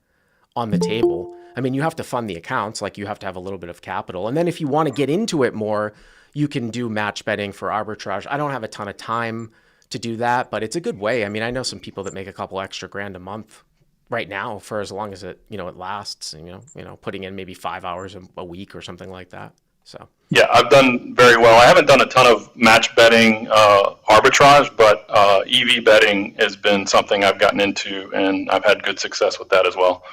on the table. I mean, you have to fund the accounts, like you have to have a little bit of capital. And then if you want to get into it more, you can do match betting for arbitrage. I don't have a ton of time to do that, but it's a good way. I mean, I know some people that make a couple extra grand a month right now for as long as it lasts, and putting in maybe 5 hours a week or something like that. So Yeah, I've done very well. I haven't done a ton of match betting arbitrage, but EV betting has been something I've gotten into, and I've had good success with that as well.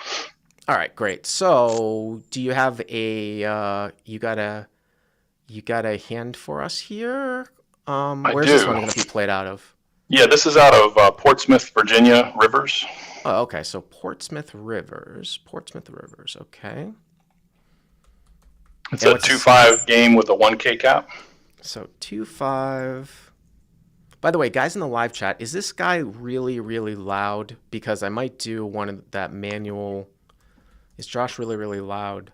all right, great. So do you have a you got a hand for us here? Where's this do. one going to be played out of? Yeah, this is out of Portsmouth, Virginia, Rivers. Oh, okay. So Portsmouth Rivers. Okay. It's And a what's 2-5 game with a 1K cap. So 2-5. By the way, guys in the live chat, is this guy really, really loud? Because I might do one of that manual. Is Josh really, really loud?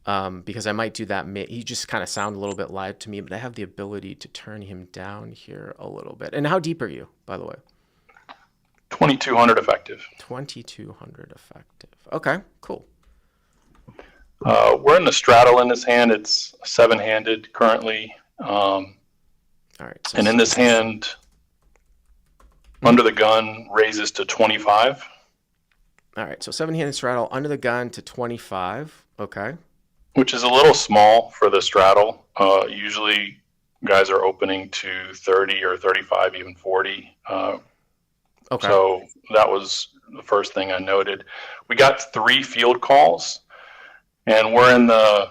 Because I might do that. He just kind of sound a little bit loud to me, but I have the ability to turn him down here a little bit. And how deep are you, by the way? 2,200 effective. 2,200 effective. Okay, cool. We're in the straddle in this hand. It's 7-handed currently. All right. So And in this hand, under the gun raises to 25. All right. So 7-handed straddle under the gun to 25. Okay. Which is a little small for the straddle. Usually guys are opening to 30 or 35, even 40. Okay. So that was the first thing I noted. We got 3 field calls, and we're in the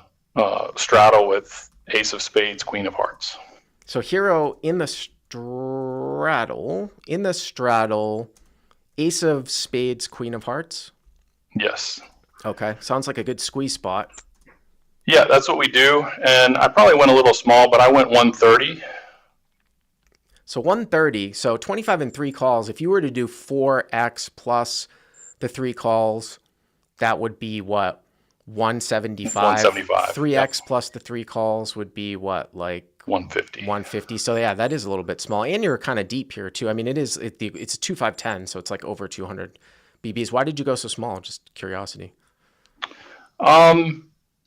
straddle with ace of spades, queen of hearts. So hero in the straddle, ace of spades, queen of hearts. Yes. Okay. Sounds like a good squeeze spot. Yeah, that's what we do. And I probably went a little small, but I went 130. So 130. So 25 and 3 calls. If you were to do 4x plus the 3 calls, that would be what? 175. 175. 3x Yep. plus the 3 calls would be what? Like 150. 150. So yeah, that is a little bit small. And you're kind of deep here too. I mean, it's a 2-5-10, so it's like over 200 BBs. Why did you go so small? Just curiosity.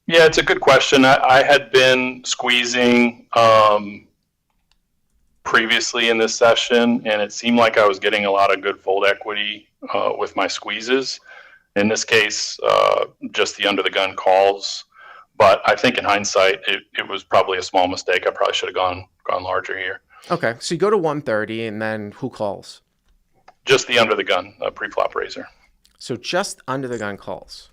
Yeah, it's a good question. I had been squeezing previously in this session, and it seemed like I was getting a lot of good fold equity with my squeezes. In this case, just the under the gun calls. But I think in hindsight, it was probably a small mistake. I probably should have gone larger here. Okay, so you go to 130, and then who calls? Just the under the gun pre-flop raiser. So just under the gun calls.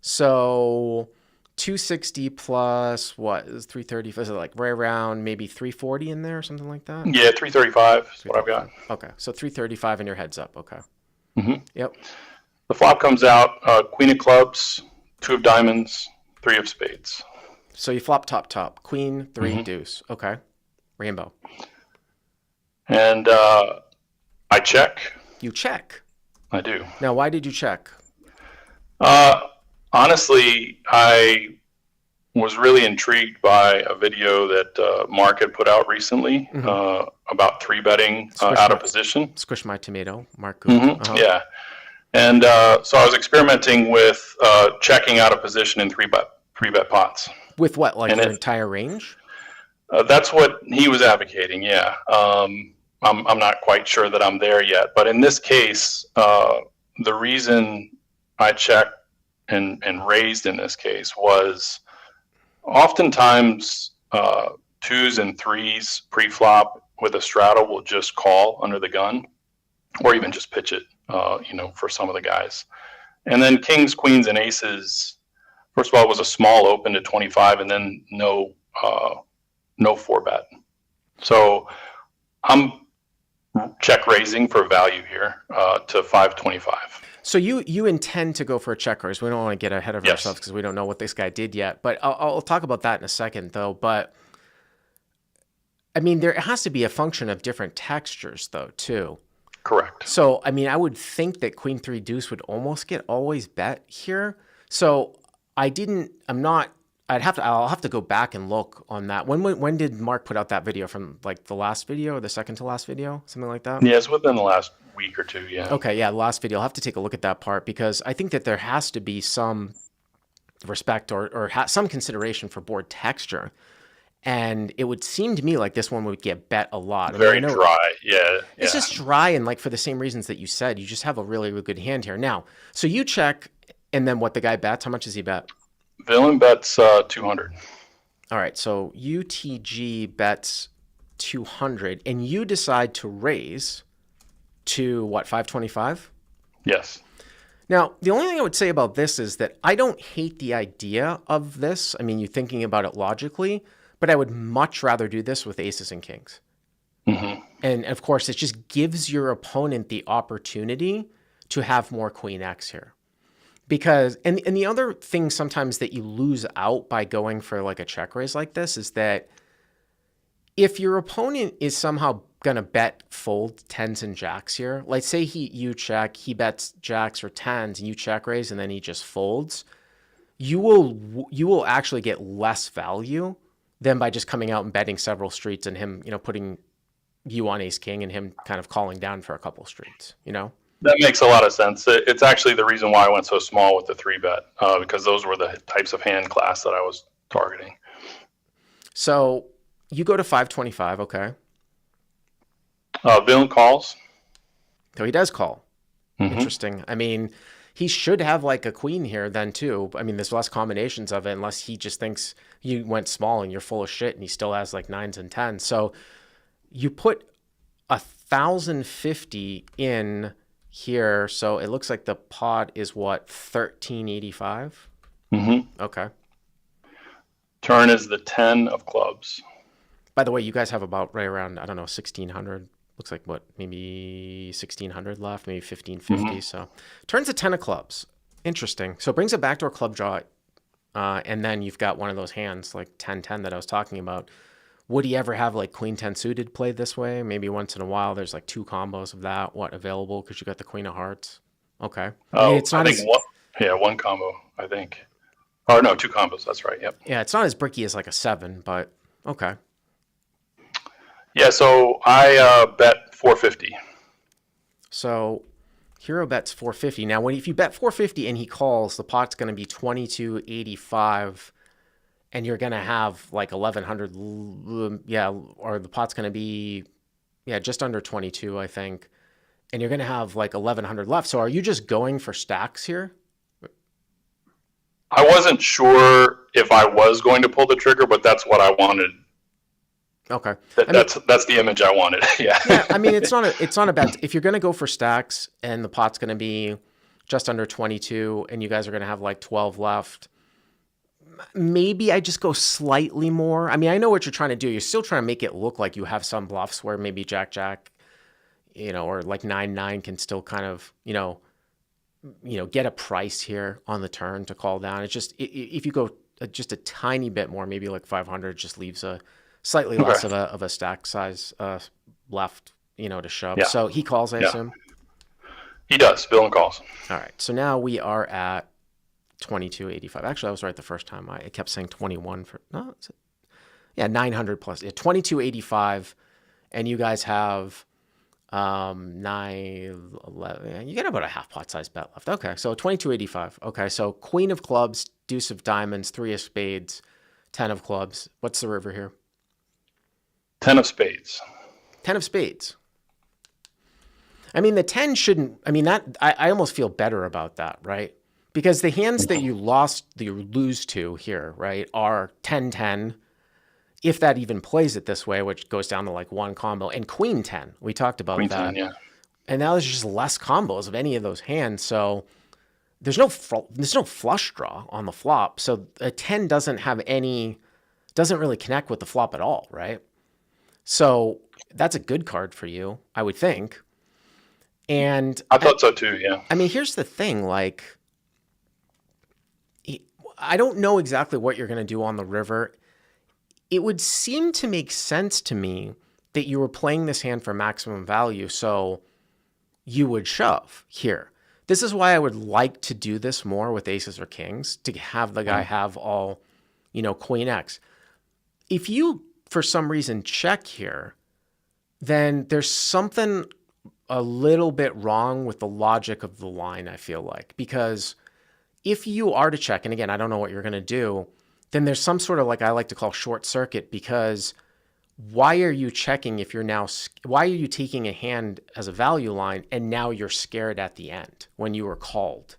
So 260 plus what is 330? Is it like right around maybe 340 in there or something like that? Yeah, 335 is what I've got. Okay, so 335 and your heads up. Okay. Mm-hmm. Yep. The flop comes out, queen of clubs, 2 of diamonds, 3 of spades. So you flop top, queen, 3, deuce. Okay. Rainbow. And I check. You check. I do. Now, why did you check? Honestly, I was really intrigued by a video that Mark had put out recently about 3-betting out of position. Squish my tomato, Mark Gould. Yeah. And so I was experimenting with checking out of position in 3-bet pots. With what, like And your entire range? That's what he was advocating, yeah. I'm not quite sure that I'm there yet. But in this case, the reason I checked and raised in this case was oftentimes 2s and 3s pre-flop with a straddle will just call under the gun or even just pitch it, for some of the guys. And then kings, queens, and aces, first of all, it was a small open to 25 and then no 4-bet. So I'm check raising for value here to 525. So you intend to go for a check raise. We don't want to get ahead of Yes. ourselves because we don't know what this guy did yet. But I'll talk about that in a second, though. But I mean, there has to be a function of different textures, though, too. Correct. So I mean, I would think that queen 3 deuce would almost get always bet here. So I'm not I'll have to go back and look on that. When did Mark put out that video, from like the last video or the second to last video, something like that? Yeah, it's within the last week or two. Yeah. Okay, yeah, the last video. I'll have to take a look at that part, because I think that there has to be some respect or some consideration for board texture. And it would seem to me like this one would get bet a lot. I mean, Very I know dry. Yeah. it's Yeah. just dry, and like for the same reasons that you said, you just have a really, really good hand here. Now, so you check, and then what the guy bets? How much does he bet? Villain bets 200. All right, so UTG bets 200, and you decide to raise to what, 525? Yes. Now, the only thing I would say about this is that I don't hate the idea of this. I mean, you're thinking about it logically, but I would much rather do this with aces and kings. Hmm. And of course, it just gives your opponent the opportunity to have more queen X here. Because, and the other thing sometimes that you lose out by going for like a check raise like this is that if your opponent is somehow going to bet fold tens and jacks here, like say you check, he bets jacks or tens, and you check raise, and then he just folds, you will actually get less value than by just coming out and betting several streets and him, putting you on ace king and him kind of calling down for a couple streets, That makes a lot of sense. It's actually the reason why I went so small with the 3-bet, because those were the types of hand class that I was targeting. So you go to 525, okay. Villain calls. So he does call. Mhm. Interesting. I mean, he should have like a queen here then too. I mean, there's less combinations of it, unless he just thinks you went small and you're full of shit and he still has like nines and tens. So you put 1,050 in here. So it looks like the pot is what, 1385? Hmm. Okay. Turn is the 10 of clubs. By the way, you guys have about right around, I don't know, 1,600. Looks like what, maybe 1,600 left, maybe 1,550. So turns a 10 of clubs. Interesting. So it brings a backdoor club draw. And then you've got one of those hands like 10-10 that I was talking about. Would he ever have like queen 10 suited played this way? Maybe once in a while. There's like 2 combos of that. Available? Because you got the queen of hearts. Okay. I mean, it's not as, one combo, I think. Or no, 2 combos. That's right. Yep. yeah, it's not as bricky as like a 7, but okay. Yeah, so I bet 450. So hero bets 450. Now, if you bet 450 and he calls, the pot's going to be 2285, and you're going to have like 1,100. Yeah, or the pot's going to be, just under 22, I think. And you're going to have like 1,100 left. So are you just going for stacks here? I wasn't sure if I was going to pull the trigger, but that's what I wanted. Okay. That's the image I wanted. Yeah. Yeah, I mean, it's not a bad, if you're going to go for stacks and the pot's going to be just under 22 and you guys are going to have like 12 left, maybe I just go slightly more. I mean, I know what you're trying to do. You're still trying to make it look like you have some bluffs where maybe Jack, or like 9-9 can still kind of, get a price here on the turn to call down. It's just, if you go just a tiny bit more, maybe like 500, just leaves a slightly less of a stack size left, to shove. Yeah. So he calls, I assume. He does. Villain calls. All right. So now we are at 2285. Actually, I was right the first time. I kept saying 21 for 900 plus. Yeah, 2285, and you guys have 911. You get about a half pot size bet left. Okay, so 2285. Okay, so queen of clubs, deuce of diamonds, 3 of spades, 10 of clubs. What's the river here? 10 of spades. 10 of spades. I mean, the 10 shouldn't, I mean, that I almost feel better about that, right? Because the hands that you lose to here, right, are 10-10, if that even plays it this way, which goes down to like 1 combo, and queen 10. We talked about Queen that. 10, yeah. And now there's just less combos of any of those hands. So there's no flush draw on the flop. So a 10 doesn't really connect with the flop at all, right? So that's a good card for you, I would think. And I thought so too, yeah. I mean, here's the thing, like, I don't know exactly what you're going to do on the river. It would seem to make sense to me that you were playing this hand for maximum value, so you would shove here. This is why I would like to do this more with aces or kings, to have the guy have all, Queen X. If you, for some reason, check here, then there's something a little bit wrong with the logic of the line, I feel like. Because if you are to check, and again, I don't know what you're going to do, then there's some sort of, like I like to call, short circuit, because why are you checking if you're now, why are you taking a hand as a value line and now you're scared at the end when you were called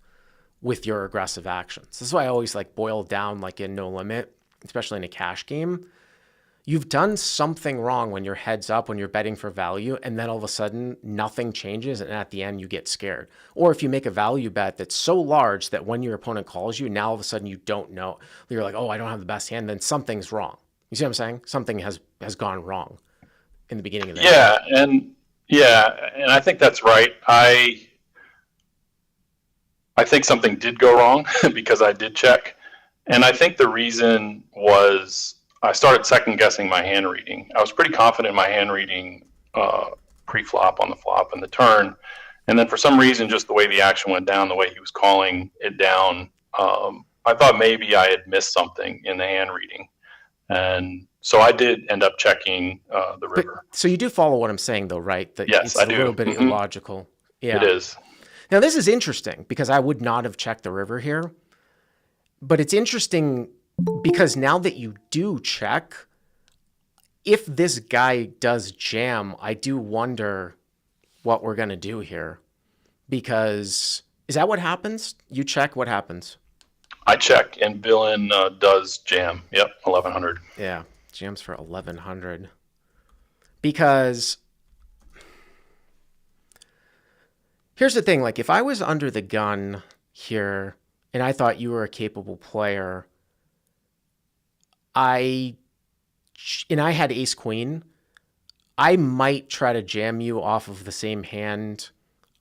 with your aggressive actions? This is why I always like boil down, like in No Limit, especially in a cash game. You've done something wrong when you're heads up, when you're betting for value, and then all of a sudden nothing changes, and at the end you get scared. Or if you make a value bet that's so large that when your opponent calls you, now all of a sudden you don't know. You're like, oh, I don't have the best hand, then something's wrong. You see what I'm saying? Something has gone wrong in the beginning of the game. And I think that's right. I think something did go wrong because I did check. And I think the reason was I started second guessing my hand reading. I was pretty confident in my hand reading pre-flop on the flop and the turn. And then for some reason, just the way the action went down, the way he was calling it down, I thought maybe I had missed something in the hand reading. And so I did end up checking the river. But, so you do follow what I'm saying, though, right? That yes, it's I do. A little bit illogical. Yeah, it is. Now, this is interesting because I would not have checked the river here. But it's interesting because now that you do check, if this guy does jam, I do wonder what we're going to do here. Because is that what happens? You check, what happens? I check, and Villain does jam. Yep, 1100. Yeah, jams for 1100. Because here's the thing, like if I was under the gun here and I thought you were a capable player, and I had ace queen, I might try to jam you off of the same hand.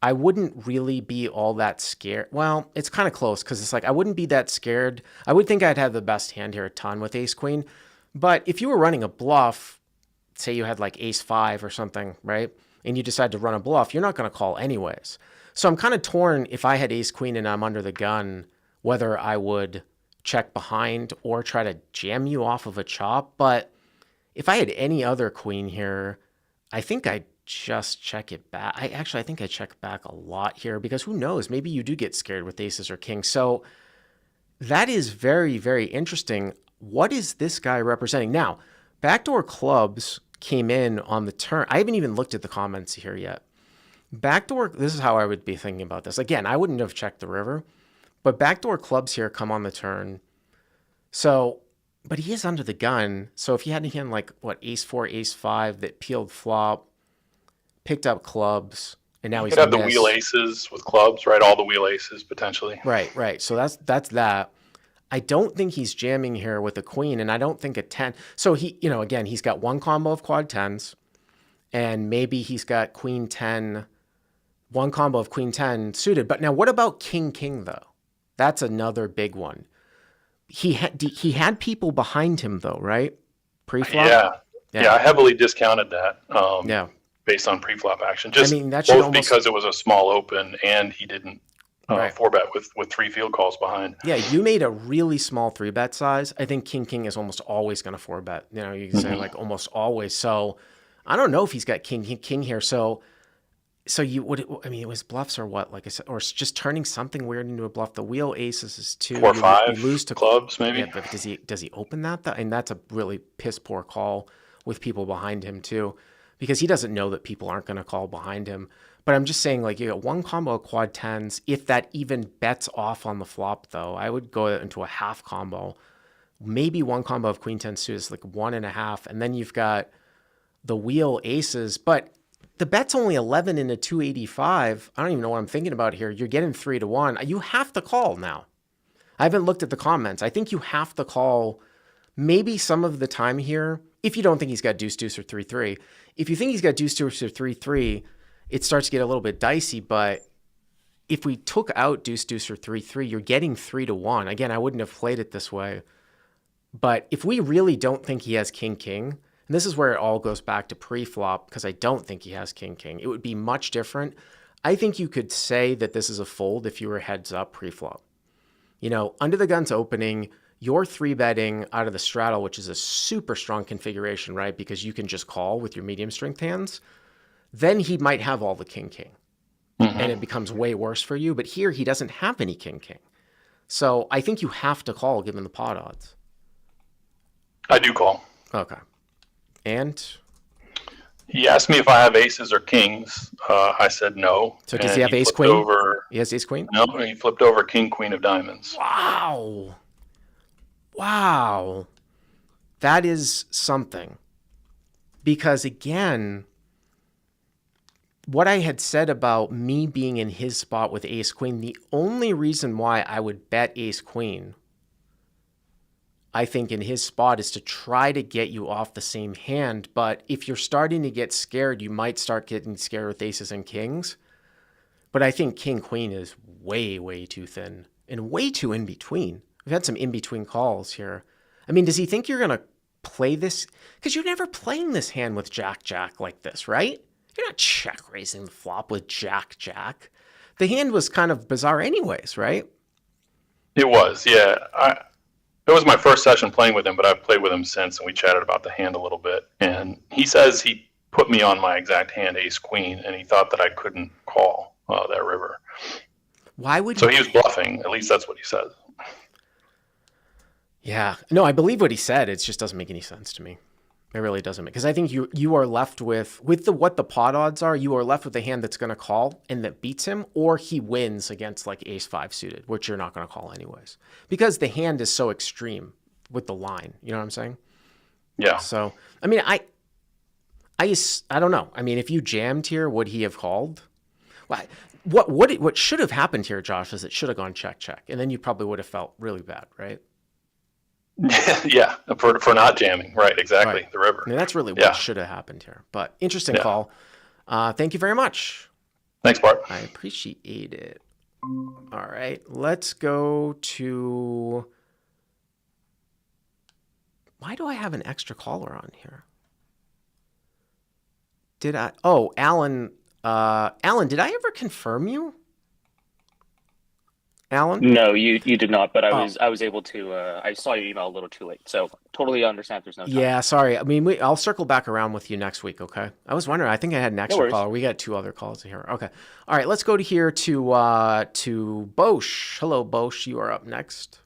I wouldn't really be all that scared. Well, it's kind of close because it's like I wouldn't be that scared. I would think I'd have the best hand here a ton with ace queen. But if you were running a bluff, say you had like ace five or something, right? And you decide to run a bluff, you're not going to call anyways. So I'm kind of torn if I had ace queen and I'm under the gun, whether I would check behind or try to jam you off of a chop. But if I had any other queen here, I think I'd just check it back. I think I check back a lot here because who knows? Maybe you do get scared with aces or kings. So that is very, very interesting. What is this guy representing? Now, backdoor clubs came in on the turn. I haven't even looked at the comments here yet. Backdoor, this is how I would be thinking about this. Again, I wouldn't have checked the river, but backdoor clubs here come on the turn. So, but he is under the gun. So if he had a hand like, what, ace four, ace five that peeled flop, picked up clubs, and now he's could have the wheel aces with clubs, right? All the wheel aces potentially. Right. So that's that. I don't think he's jamming here with a queen, and I don't think a 10. So he, again, he's got one combo of quad tens, and maybe he's got queen 10, one combo of queen 10 suited. But now what about king though? That's another big one. He had people behind him though, right? Pre-flop? Yeah, I heavily discounted that. Yeah. Based on pre-flop action, just that both because it was a small open and he didn't right. 4-bet with 3 field calls behind. Yeah, you made a really small 3-bet size. I think king is almost always going to 4-bet. You can say like almost always. So I don't know if he's got king here. So you would, it was bluffs or what? Like I said, or it's just turning something weird into a bluff. The wheel aces is 2. 4 or 5. You lose to clubs maybe. Yeah, but does he open that? And that's a really piss poor call with people behind him too. Because he doesn't know that people aren't going to call behind him. But I'm just saying, like, you got one combo of quad tens. If that even bets off on the flop, though, I would go into a half combo. Maybe one combo of queen 10 suited is like 1.5. And then you've got the wheel aces. But the bet's only 11 in a 285. I don't even know what I'm thinking about here. You're getting 3-1. You have to call now. I haven't looked at the comments. I think you have to call maybe some of the time here. If you don't think he's got deuce or 3-3. If you think he's got deuce or 3-3, it starts to get a little bit dicey. But if we took out deuce or 3-3, you're getting 3-1. Again, I wouldn't have played it this way. But if we really don't think he has king, and this is where it all goes back to pre-flop, because I don't think he has king, it would be much different. I think you could say that this is a fold if you were heads up pre-flop. Under the gun's opening, you're 3-betting out of the straddle, which is a super strong configuration, right? Because you can just call with your medium strength hands. Then he might have all the king. And it becomes way worse for you. But here he doesn't have any king. So I think you have to call given the pot odds. I do call. Okay. And He asked me if I have aces or kings. I said no. so does And he have ace flipped queen? Over, He has ace queen? no, he flipped over king, queen of diamonds. Wow. That is something. Because again, what I had said about me being in his spot with ace queen, the only reason why I would bet ace queen, I think in his spot, is to try to get you off the same hand. But if you're starting to get scared, you might start getting scared with aces and kings. But I think king queen is way, way too thin and way too in between. We've had some in between calls here. I mean, does he think you're going to play this? Because you're never playing this hand with jack like this, right? You're not check raising the flop with jack. The hand was kind of bizarre anyways, right? It was, yeah. It was my first session playing with him, but I've played with him since, and we chatted about the hand a little bit. And he says he put me on my exact hand, ace queen, and he thought that I couldn't call that river. Why would So he was bluffing. At least that's what he says. Yeah. No, I believe what he said. It just doesn't make any sense to me. It really doesn't. Because I think you are left with what the pot odds are, you are left with a hand that's going to call and that beats him, or he wins against like ace 5 suited, which you're not going to call anyways. Because the hand is so extreme with the line. You know what I'm saying? Yeah. So, I mean, I don't know. I mean, if you jammed here, would he have called? What should have happened here, Josh, is it should have gone check. And then you probably would have felt really bad, right? Yeah, for not jamming. Right, exactly. Right. The river. I mean, that's really what should have happened here. But interesting call. Thank you very much. Thanks, Bart. I appreciate it. All right, let's go to... Why do I have an extra caller on here? Did I... Oh, Alan. Alan, did I ever confirm you? Alan? No, you did not, but I was able to. I saw your email a little too late, so totally understand if there's no time. Yeah, sorry. I mean, I'll circle back around with you next week, okay? I was wondering. I think I had an extra caller. We got 2 other calls here. Okay. All right, let's go to here to Bosch. Hello, Bosch. You are up next.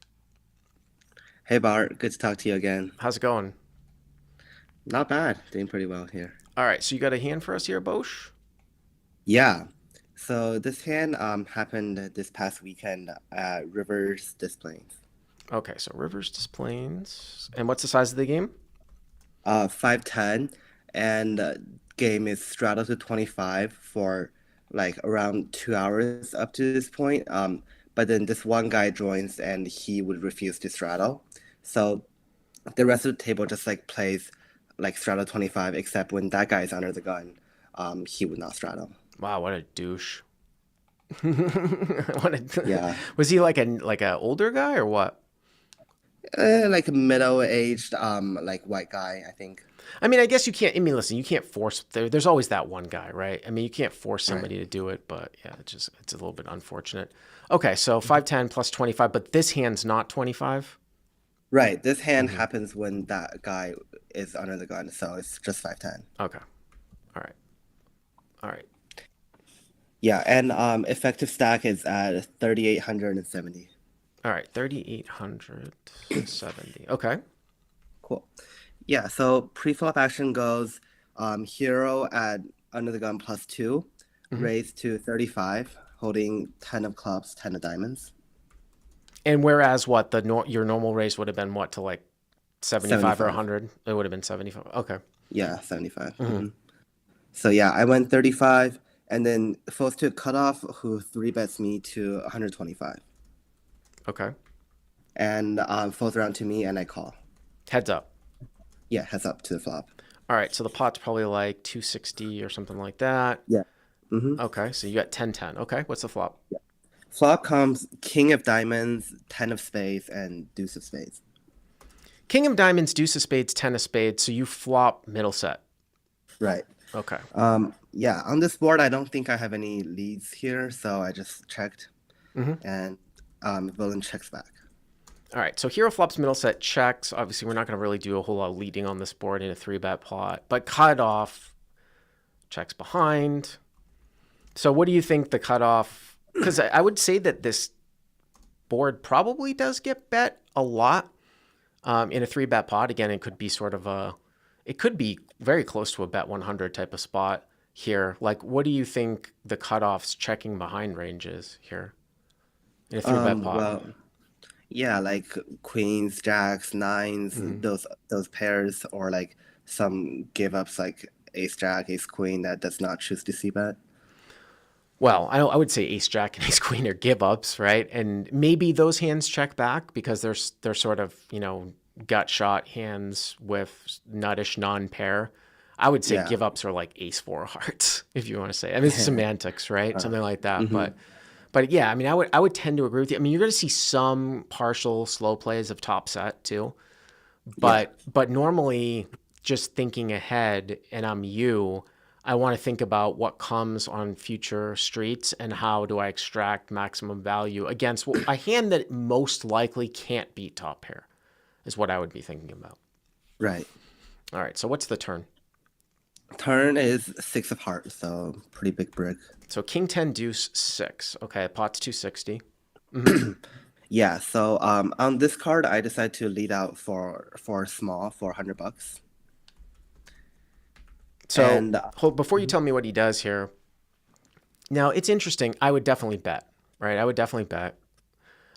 Hey, Bart. Good to talk to you again. How's it going? Not bad. Doing pretty well here. All right, so you got a hand for us here, Bosch? Yeah. So this hand happened this past weekend at Rivers Des Plaines. Okay, so Rivers Des Plaines. And what's the size of the game? 5-10, and game is straddle to 25 for like around 2 hours up to this point. But then this one guy joins and he would refuse to straddle. So the rest of the table just like plays like straddle 25, except when that guy is under the gun, he would not straddle. Wow, what a douche. Yeah. Was he like a older guy or what? Like a middle-aged, like white guy, I think. I mean, I guess you can't. I mean, listen, you can't force. There's always that one guy, right? I mean, you can't force somebody to do it, but yeah, it's a little bit unfortunate. Okay, so 5-10 plus 25, but this hand's not 25. Right. This hand happens when that guy is under the gun, so it's just 5-10. Okay. All right. Yeah, and effective stack is at 3,870. All right, 3,870. Okay. Cool. Yeah, so pre-flop action goes hero at under the gun +2, raise to 35, holding 10 of clubs, 10 of diamonds. And whereas what your normal raise would have been what to like 75 or 100, it would have been 75. Okay. Yeah, 75. So yeah, I went 35. And then falls to a cutoff, who 3-bets me to 125. Okay. And falls around to me, and I call. Heads up. Yeah, heads up to the flop. All right, so the pot's probably like 260 or something like that. Yeah. Okay, so you got 10-10. Okay, what's the flop? Yeah. Flop comes king of diamonds, 10 of spades, and deuce of spades. King of diamonds, deuce of spades, 10 of spades. So you flop middle set. Right. Okay. Yeah, on this board, I don't think I have any leads here, so I just checked, and villain checks back. All right, so hero flops, middle set checks. Obviously, we're not going to really do a whole lot of leading on this board in a 3-bet pot, but cutoff checks behind. So what do you think the cutoff? Because I would say that this board probably does get bet a lot in a 3-bet pot. Again, it could be sort of it could be very close to a bet 100 type of spot here. Like, what do you think the cutoff's checking behind range is here in a 3-bet pot? Well, yeah, like queens, jacks, nines, those pairs, or like some give ups like ace jack, ace queen that does not choose to see bet. Well, I would say ace jack and ace queen are give ups, right? And maybe those hands check back because they're sort of, gut shot hands with nuttish non-pair. I would say give ups are like ace 4 hearts, if you want to say. I mean, it's semantics, right? Something like that. But yeah, I mean, I would tend to agree with you. I mean, you're going to see some partial slow plays of top set too, but normally, just thinking ahead, and I'm you, I want to think about what comes on future streets and how do I extract maximum value against a hand that most likely can't beat top pair, is what I would be thinking about. Right. All right, so what's the turn? Turn is 6 of hearts, so pretty big brick. So king 10 deuce 6. Okay, pot's 260. Yeah, so on this card, I decided to lead out for small for $100. So And before you tell me what he does here, now it's interesting. I would definitely bet, right? I would definitely bet.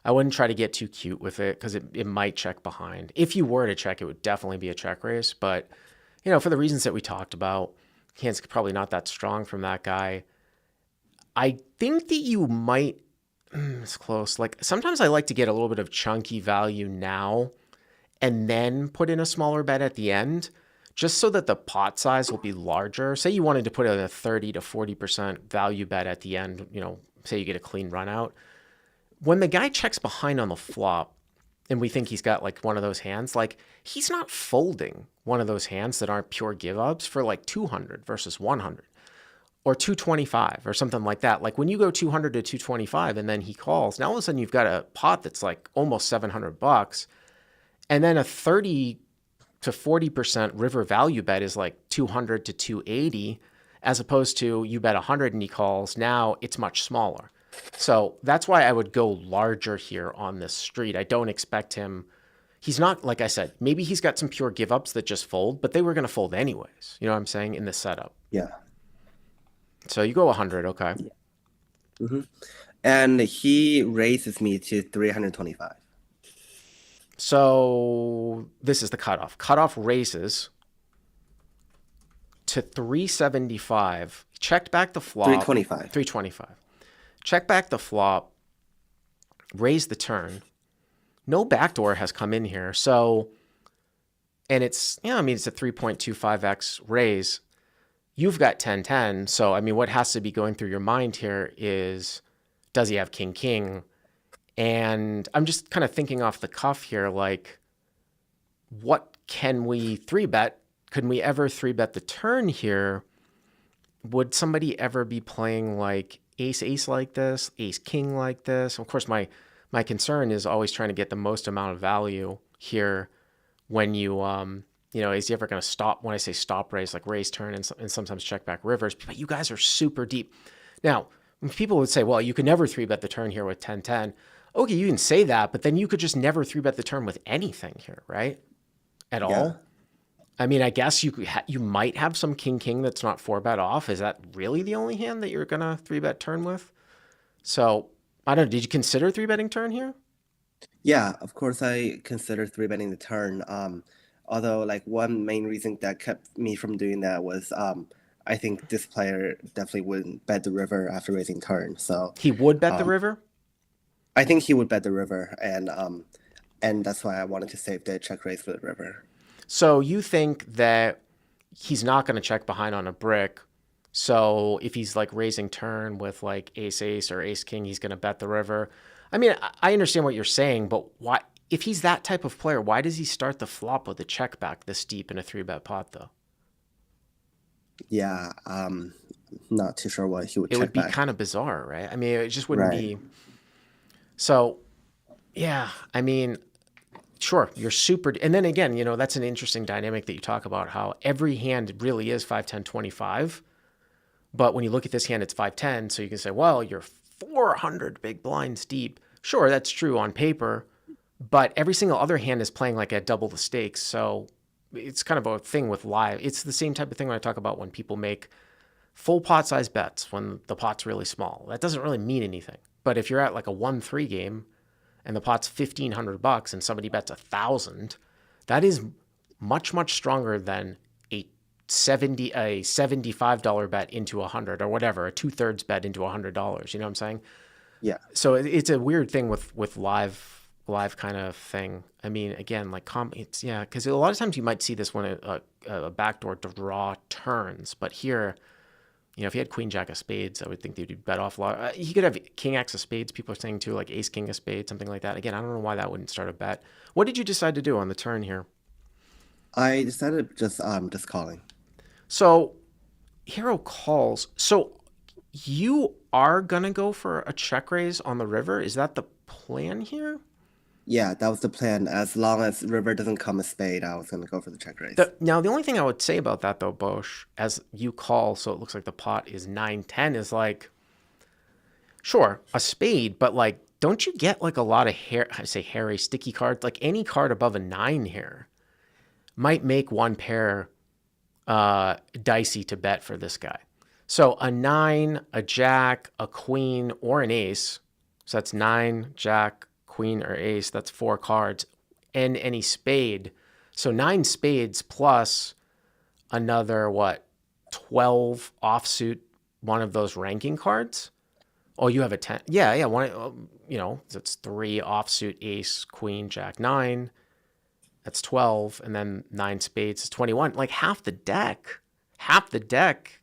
I wouldn't try to get too cute with it because it might check behind. If you were to check, it would definitely be a check raise. But, for the reasons that we talked about, hands probably not that strong from that guy. I think that you might, it's close. Like sometimes I like to get a little bit of chunky value now and then put in a smaller bet at the end, just so that the pot size will be larger. Say you wanted to put in a 30 to 40% value bet at the end, say you get a clean run out. When the guy checks behind on the flop and we think he's got like one of those hands, like he's not folding one of those hands that aren't pure give ups for like 200 versus 100 or 225 or something like that. Like when you go 200 to 225 and then he calls, now all of a sudden you've got a pot that's like almost $700, and then a 30 to 40% river value bet is like 200 to 280, as opposed to you bet 100 and he calls. Now it's much smaller. So that's why I would go larger here on this street. I don't expect him. He's not, like I said, maybe he's got some pure give ups that just fold, but they were going to fold anyways. You know what I'm saying? In this setup. yeah. So you go 100. Okay. And he raises me to 325. So this is the cutoff. Cutoff raises to 375. Checked back the flop. 325. 325. Check back the flop. Raise the turn. No backdoor has come in here. So, and it's, it's a 3.25x raise. You've got 10-10. So, what has to be going through your mind here is, does he have king-king? And I'm just kind of thinking off the cuff here, like, what can we 3-bet? Could we ever 3-bet the turn here? Would somebody ever be playing like ace-ace like this, ace-king like this? Of course, my concern is always trying to get the most amount of value here when you, is he ever going to stop? When I say stop raise, like raise turn and sometimes check back rivers, but you guys are super deep. Now, people would say, well, you could never 3-bet the turn here with 10-10. Okay, you can say that, but then you could just never 3-bet the turn with anything here, right? At all? I guess you might have some king-king that's not 4-bet off. Is that really the only hand that you're going to 3-bet turn with? So, I don't know. Did you consider 3-betting turn here? Yeah, of course I consider 3-betting the turn. Although like one main reason that kept me from doing that was I think this player definitely wouldn't bet the river after raising turn. So he would bet the river? I think he would bet the river, and that's why I wanted to save the check raise for the river. So you think that he's not going to check behind on a brick. So if he's like raising turn with like ace-ace or ace-king, he's going to bet the river. I understand what you're saying, but why? If he's that type of player, why does he start the flop with a check back this deep in a 3-bet pot, though? Yeah, not too sure what he would check back. It would be kind of bizarre, right? It just wouldn't be. So, yeah, Sure, you're super. And then again, that's an interesting dynamic that you talk about, how every hand really is 5, 10, 25. But when you look at this hand, it's 5, 10. So you can say, well, you're 400 big blinds deep. Sure, that's true on paper. But every single other hand is playing like at double the stakes. So it's kind of a thing with live. It's the same type of thing when I talk about when people make full pot size bets when the pot's really small. That doesn't really mean anything. But if you're at like a 1-3 game and the pot's $1,500 and somebody bets 1,000, that is much, much stronger than a $75 bet into 100 or whatever, a 2/3 bet into $100. You know what I'm saying? Yeah. So it's a weird thing with live kind of thing. I mean, again, like it's because a lot of times you might see this when a backdoor draw turns, but here, if he had Queen Jack of Spades, I would think they'd bet off a lot. He could have King X of Spades. People are saying too, like Ace King of Spades, something like that. Again, I don't know why that wouldn't start a bet. What did you decide to do on the turn here? I decided just calling. So Hero calls. So you are gonna go for a check raise on the river. Is that the plan here? Yeah, that was the plan. As long as river doesn't come a spade, I was gonna go for the check raise. Now, the only thing I would say about that, though, Bosch, as you call, so it looks like the pot is 9-10, is like, sure, a spade, but like, don't you get like a lot of hairy, sticky cards? Like any card above a 9 here might make one pair dicey to bet for this guy. So a 9, a jack, a queen, or an ace. So that's 9, jack, queen, or ace. That's 4 cards. And any spade. So 9 spades plus another, 12 offsuit, one of those ranking cards. Oh, you have a 10. Yeah. One, that's 3 offsuit, ace, queen, jack, 9. That's 12. And then 9 spades is 21. Like half the deck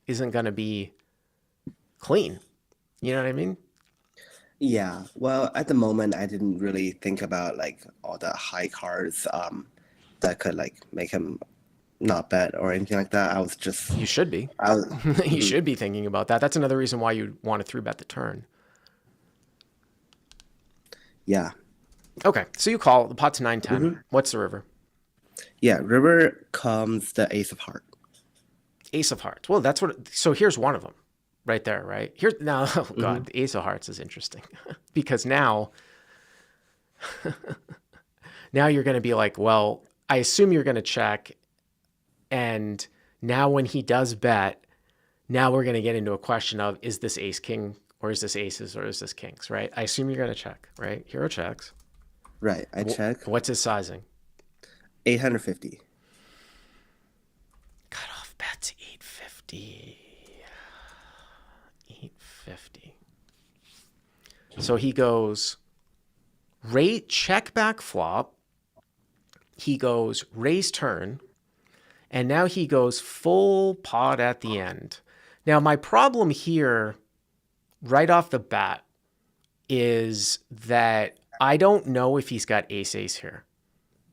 isn't going to be clean. You know what I mean? Yeah, well, at the moment, I didn't really think about like all the high cards that could like make him not bet or anything like that. I was just You should be. You should be thinking about that. That's another reason why you want to 3-bet the turn. Yeah. Okay, so you call. The pot's 9-10. What's the river? Yeah, river comes the ace of heart. Ace of hearts. Well, that's what. So here's one of them, right there. Right here now. Oh God, the ace of hearts is interesting because now you're going to be like, well, I assume you're going to check, and now when he does bet, now we're going to get into a question of, is this ace king or is this aces or is this kings? Right? I assume you're going to check. Right? Hero checks. Right, I check. What's his sizing? 850. Cutoff bet's 850. 850. So he goes check back flop. He goes raise turn. And now he goes full pot at the end. Now, my problem here, right off the bat, is that I don't know if he's got ace-ace here.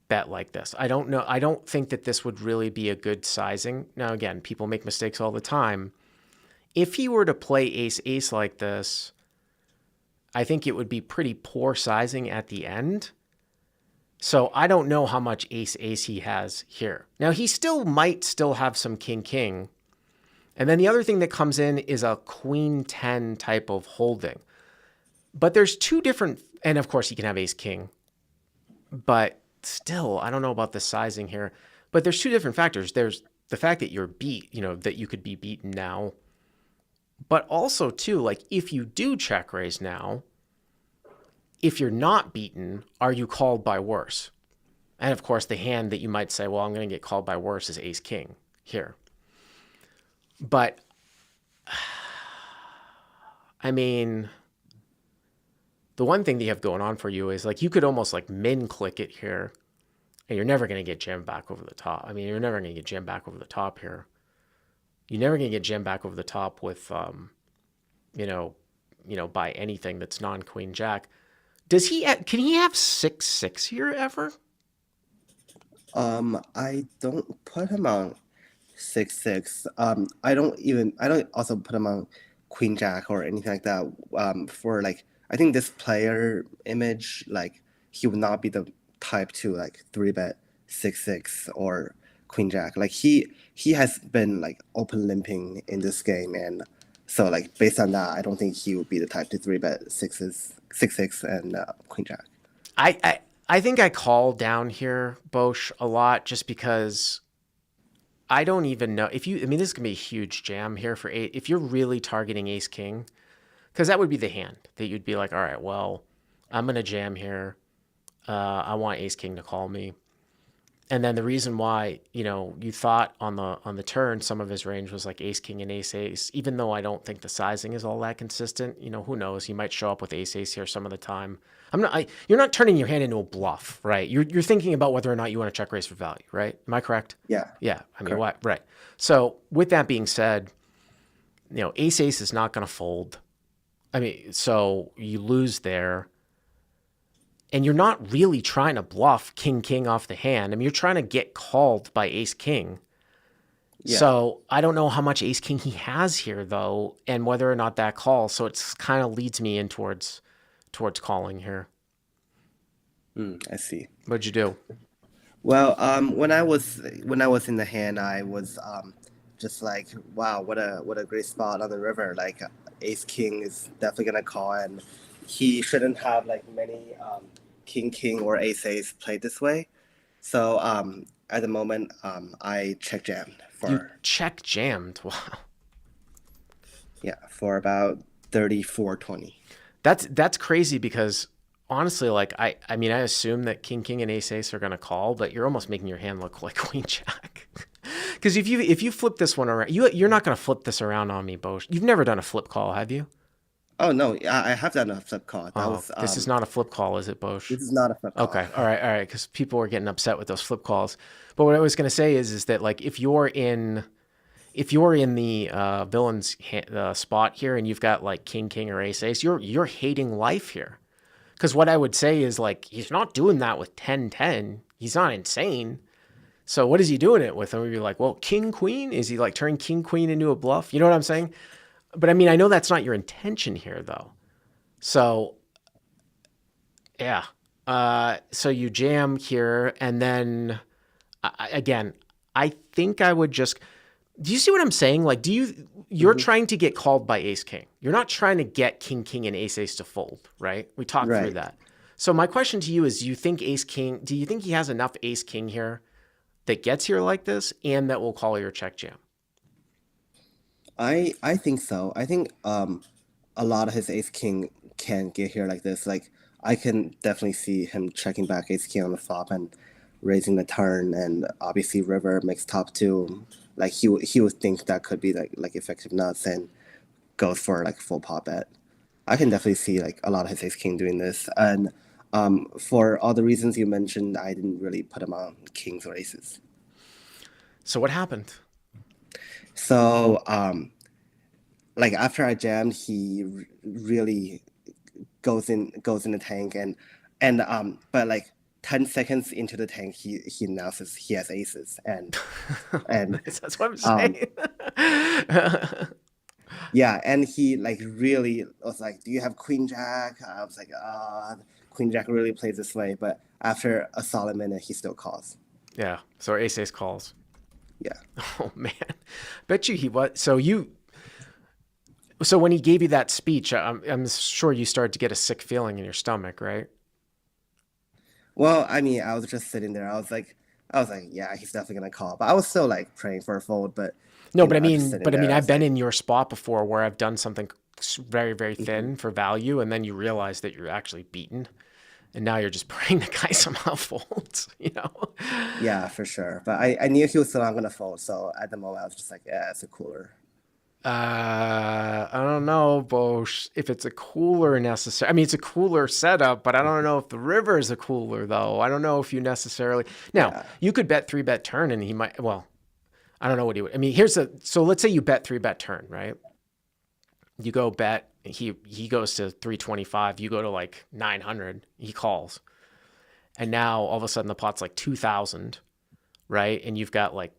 Bet like this. I don't know. I don't think that this would really be a good sizing. Now, again, people make mistakes all the time. If he were to play ace-ace like this, I think it would be pretty poor sizing at the end. So I don't know how much ace-ace he has here. Now, he might still have some king-king. And then the other thing that comes in is a queen-10 type of holding. But there's two different, and of course he can have ace-king. But still, I don't know about the sizing here. But there's two different factors. There's the fact that you're beat, that you could be beaten now. But also, too, like if you do check raise now, if you're not beaten, are you called by worse? And of course, the hand that you might say, well, I'm going to get called by worse is ace king here. But, I mean, the one thing that you have going on for you is like you could almost like min click it here, and you're never going to get jammed back over the top. I mean, you're never going to get jammed back over the top here. You're never going to get jammed back over the top with, by anything that's non-queen jack. Can he have 6-6 here ever? I don't put him on 6-6. I don't also put him on queen jack or anything like that. For like, I think this player image, like he would not be the type to like 3-bet 6-6 or queen jack. Like he has been like open limping in this game, and so like based on that, I don't think he would be the type to 3-bet 6-6 and queen jack. I think I call down here, Bosch, a lot just because I don't even know if you. I mean, this is gonna be a huge jam here for eight. If you're really targeting ace king, because that would be the hand that you'd be like, all right, well, I'm gonna jam here. I want ace king to call me. And then the reason why, you thought on the turn, some of his range was like ace king and ace ace, even though I don't think the sizing is all that consistent. Who knows? He might show up with ace ace here some of the time. You're not turning your hand into a bluff, right? You're thinking about whether or not you want to check raise for value, right? Am I correct? Yeah. Yeah. I mean, what? Right. So with that being said, ace ace is not going to fold. I mean, so you lose there. And you're not really trying to bluff king, king off the hand. I mean, you're trying to get called by ace king. Yeah. So I don't know how much ace king he has here, though, and whether or not that calls. So it's kind of leads me in towards calling here. I see. What'd you do? Well, when I was in the hand, I was just like, wow, what a great spot on the river. Like ace king is definitely gonna call, and he shouldn't have like many king or ace ace played this way. So at the moment, I check jammed for. You check jammed. Wow. Yeah, for about 34-20. That's crazy because honestly, like I mean, I assume that king and ace ace are gonna call, but you're almost making your hand look like queen jack. Because if you flip this one around, you're not gonna flip this around on me, Bosch. You've never done a flip call, have you? Oh no, I have done a flip call. This is not a flip call, is it, Bosch? This is not a flip call. Okay, all right, because people were getting upset with those flip calls. But what I was going to say is that like if you're in the villain's spot here and you've got like king or ace ace, you're hating life here. Because what I would say is like he's not doing that with 10-10. He's not insane. So what is he doing it with? And you're like, well, king queen? Is he like turning king queen into a bluff? You know what I'm saying? But I mean, I know that's not your intention here, though. So, yeah. So you jam here, and then again, I think I would just. Do you see what I'm saying? Like, you're trying to get called by ace king. You're not trying to get king and ace ace to fold, right? We talked through that. So my question to you is: do you think he has enough ace king here that gets here like this, and that will call your check jam? I think so. I think a lot of his ace king can get here like this. Like I can definitely see him checking back ace king on the flop and raising the turn, and obviously river makes top two. Like he would think that could be like effective nuts and goes for like full pot bet. I can definitely see like a lot of his ace king doing this, and for all the reasons you mentioned, I didn't really put him on kings or aces. So what happened? So, like after I jammed, he really goes in the tank, and but like 10 seconds into the tank, he announces he has aces, and that's what I'm saying. Yeah, and he like really was like, "Do you have queen jack?" I was like, queen jack really plays this way, but after a solid minute, he still calls. Yeah, so ace ace calls. Yeah. Oh man, bet you he was. So when he gave you that speech, I'm sure you started to get a sick feeling in your stomach, right? Well, I mean, I was just sitting there. I was like, yeah, he's definitely gonna call. But I was still like praying for a fold. But no, but I mean, I've been in your spot before where I've done something very, very thin for value, and then you realize that you're actually beaten. And now you're just praying the guy somehow folds, Yeah, for sure. But I knew he was still not going to fold. So at the moment, I was just like, yeah, it's a cooler. I don't know, Bosch, if it's a cooler necessary. I mean, it's a cooler setup, but I don't know if the river is a cooler, though. I don't know if you necessarily. Now, you could bet 3-bet turn, and he might. Well, I don't know what he would. I mean, so let's say you bet 3-bet turn, right? You go bet. He goes to 325. You go to like 900. He calls, and now all of a sudden the pot's like 2,000, right? And you've got like,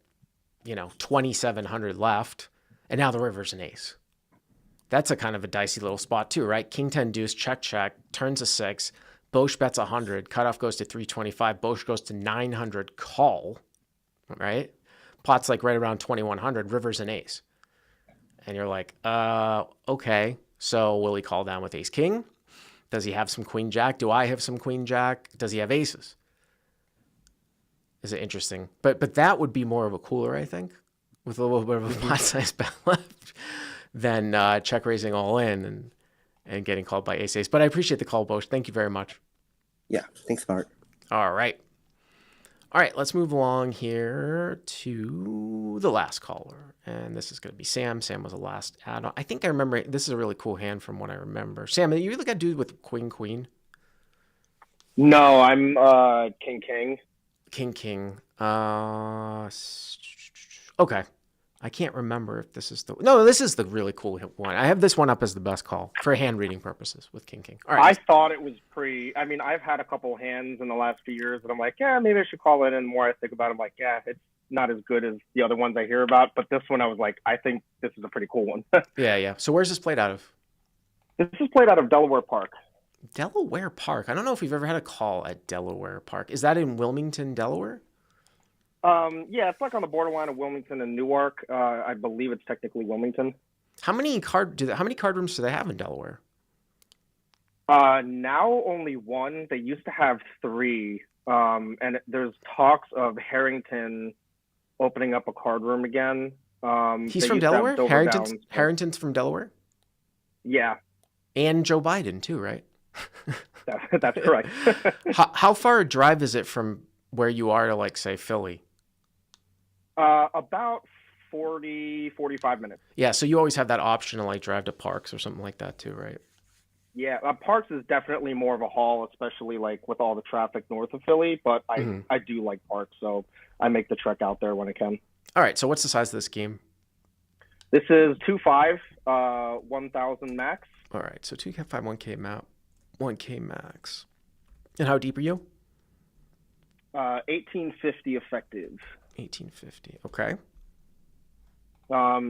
2,700 left, and now the river's an ace. That's a kind of a dicey little spot too, right? King 10 deuce, check, turns a 6, Bosch bets 100. Cutoff goes to 325. Bosch goes to 900 call, right? Pot's like right around 2100. River's an ace. And you're like, okay. So will he call down with ace king? Does he have some queen jack? Do I have some queen jack? Does he have aces? Is it interesting? But that would be more of a cooler, I think, with a little bit of a pot size bet left than check raising all in and getting called by ace ace. But I appreciate the call, Bosch. Thank you very much. Yeah, thanks, Bart. All right. All right, let's move along here to the last caller. And this is going to be Sam. Sam was the last add-on. I think I remember, this is a really cool hand from what I remember. Sam, are you really got to do with queen, queen? No, I'm king, king. King, king. Okay. I can't remember if this is the... No, this is the really cool one. I have this one up as the best call for hand reading purposes with king, king. All right. I thought it was I mean, I've had a couple hands in the last few years, and I'm like, yeah, maybe I should call it. And the more I think about it, I'm like, yeah, it's not as good as the other ones I hear about. But this one, I was like, I think this is a pretty cool one. Yeah. So where's this played out of? This is played out of Delaware Park. Delaware Park. I don't know if we've ever had a call at Delaware Park. Is that in Wilmington, Delaware? Yeah, it's like on the borderline of Wilmington and Newark. I believe it's technically Wilmington. How many card rooms do they have in Delaware? Now only one. They used to have 3. And there's talks of Harrington opening up a card room again. He's from Delaware? Harrington's from Delaware? Yeah. And Joe Biden too, right? That's correct. How far a drive is it from where you are to, like, say, Philly? About 40, 45 minutes. Yeah, so you always have that option to, like, drive to Parks or something like that too, right? Yeah, Parks is definitely more of a haul, especially like with all the traffic north of Philly. But I do like Parks, so I make the trek out there when I can. All right, so what's the size of this game? This is 2.5, 1,000 max. All right, so 2K5, 1K max. And how deep are you? 1850 effective. 1850. Okay.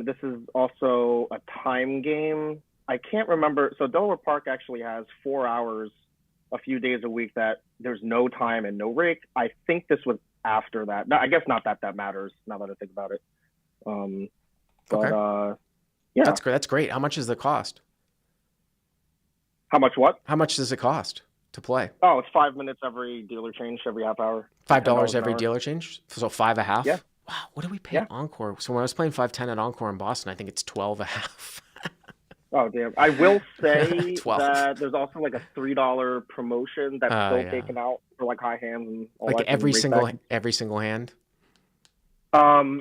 This is also a time game. I can't remember. So Delaware Park actually has 4 hours a few days a week that there's no time and no rake. I think this was after that. No, I guess not that matters now that I think about it. Okay. Yeah. That's great. That's great. How much is the cost? How much what? How much does it cost to play? Oh, it's 5 minutes every dealer change, every half hour. $5 every dealer change? So 5.5? Yeah. Wow, what do we pay at Encore? So when I was playing 510 at Encore in Boston, I think it's 12.5. Oh, damn. I will say 12. that there's also like a $3 promotion that's still taken out for like high hands and all like that. every single hand?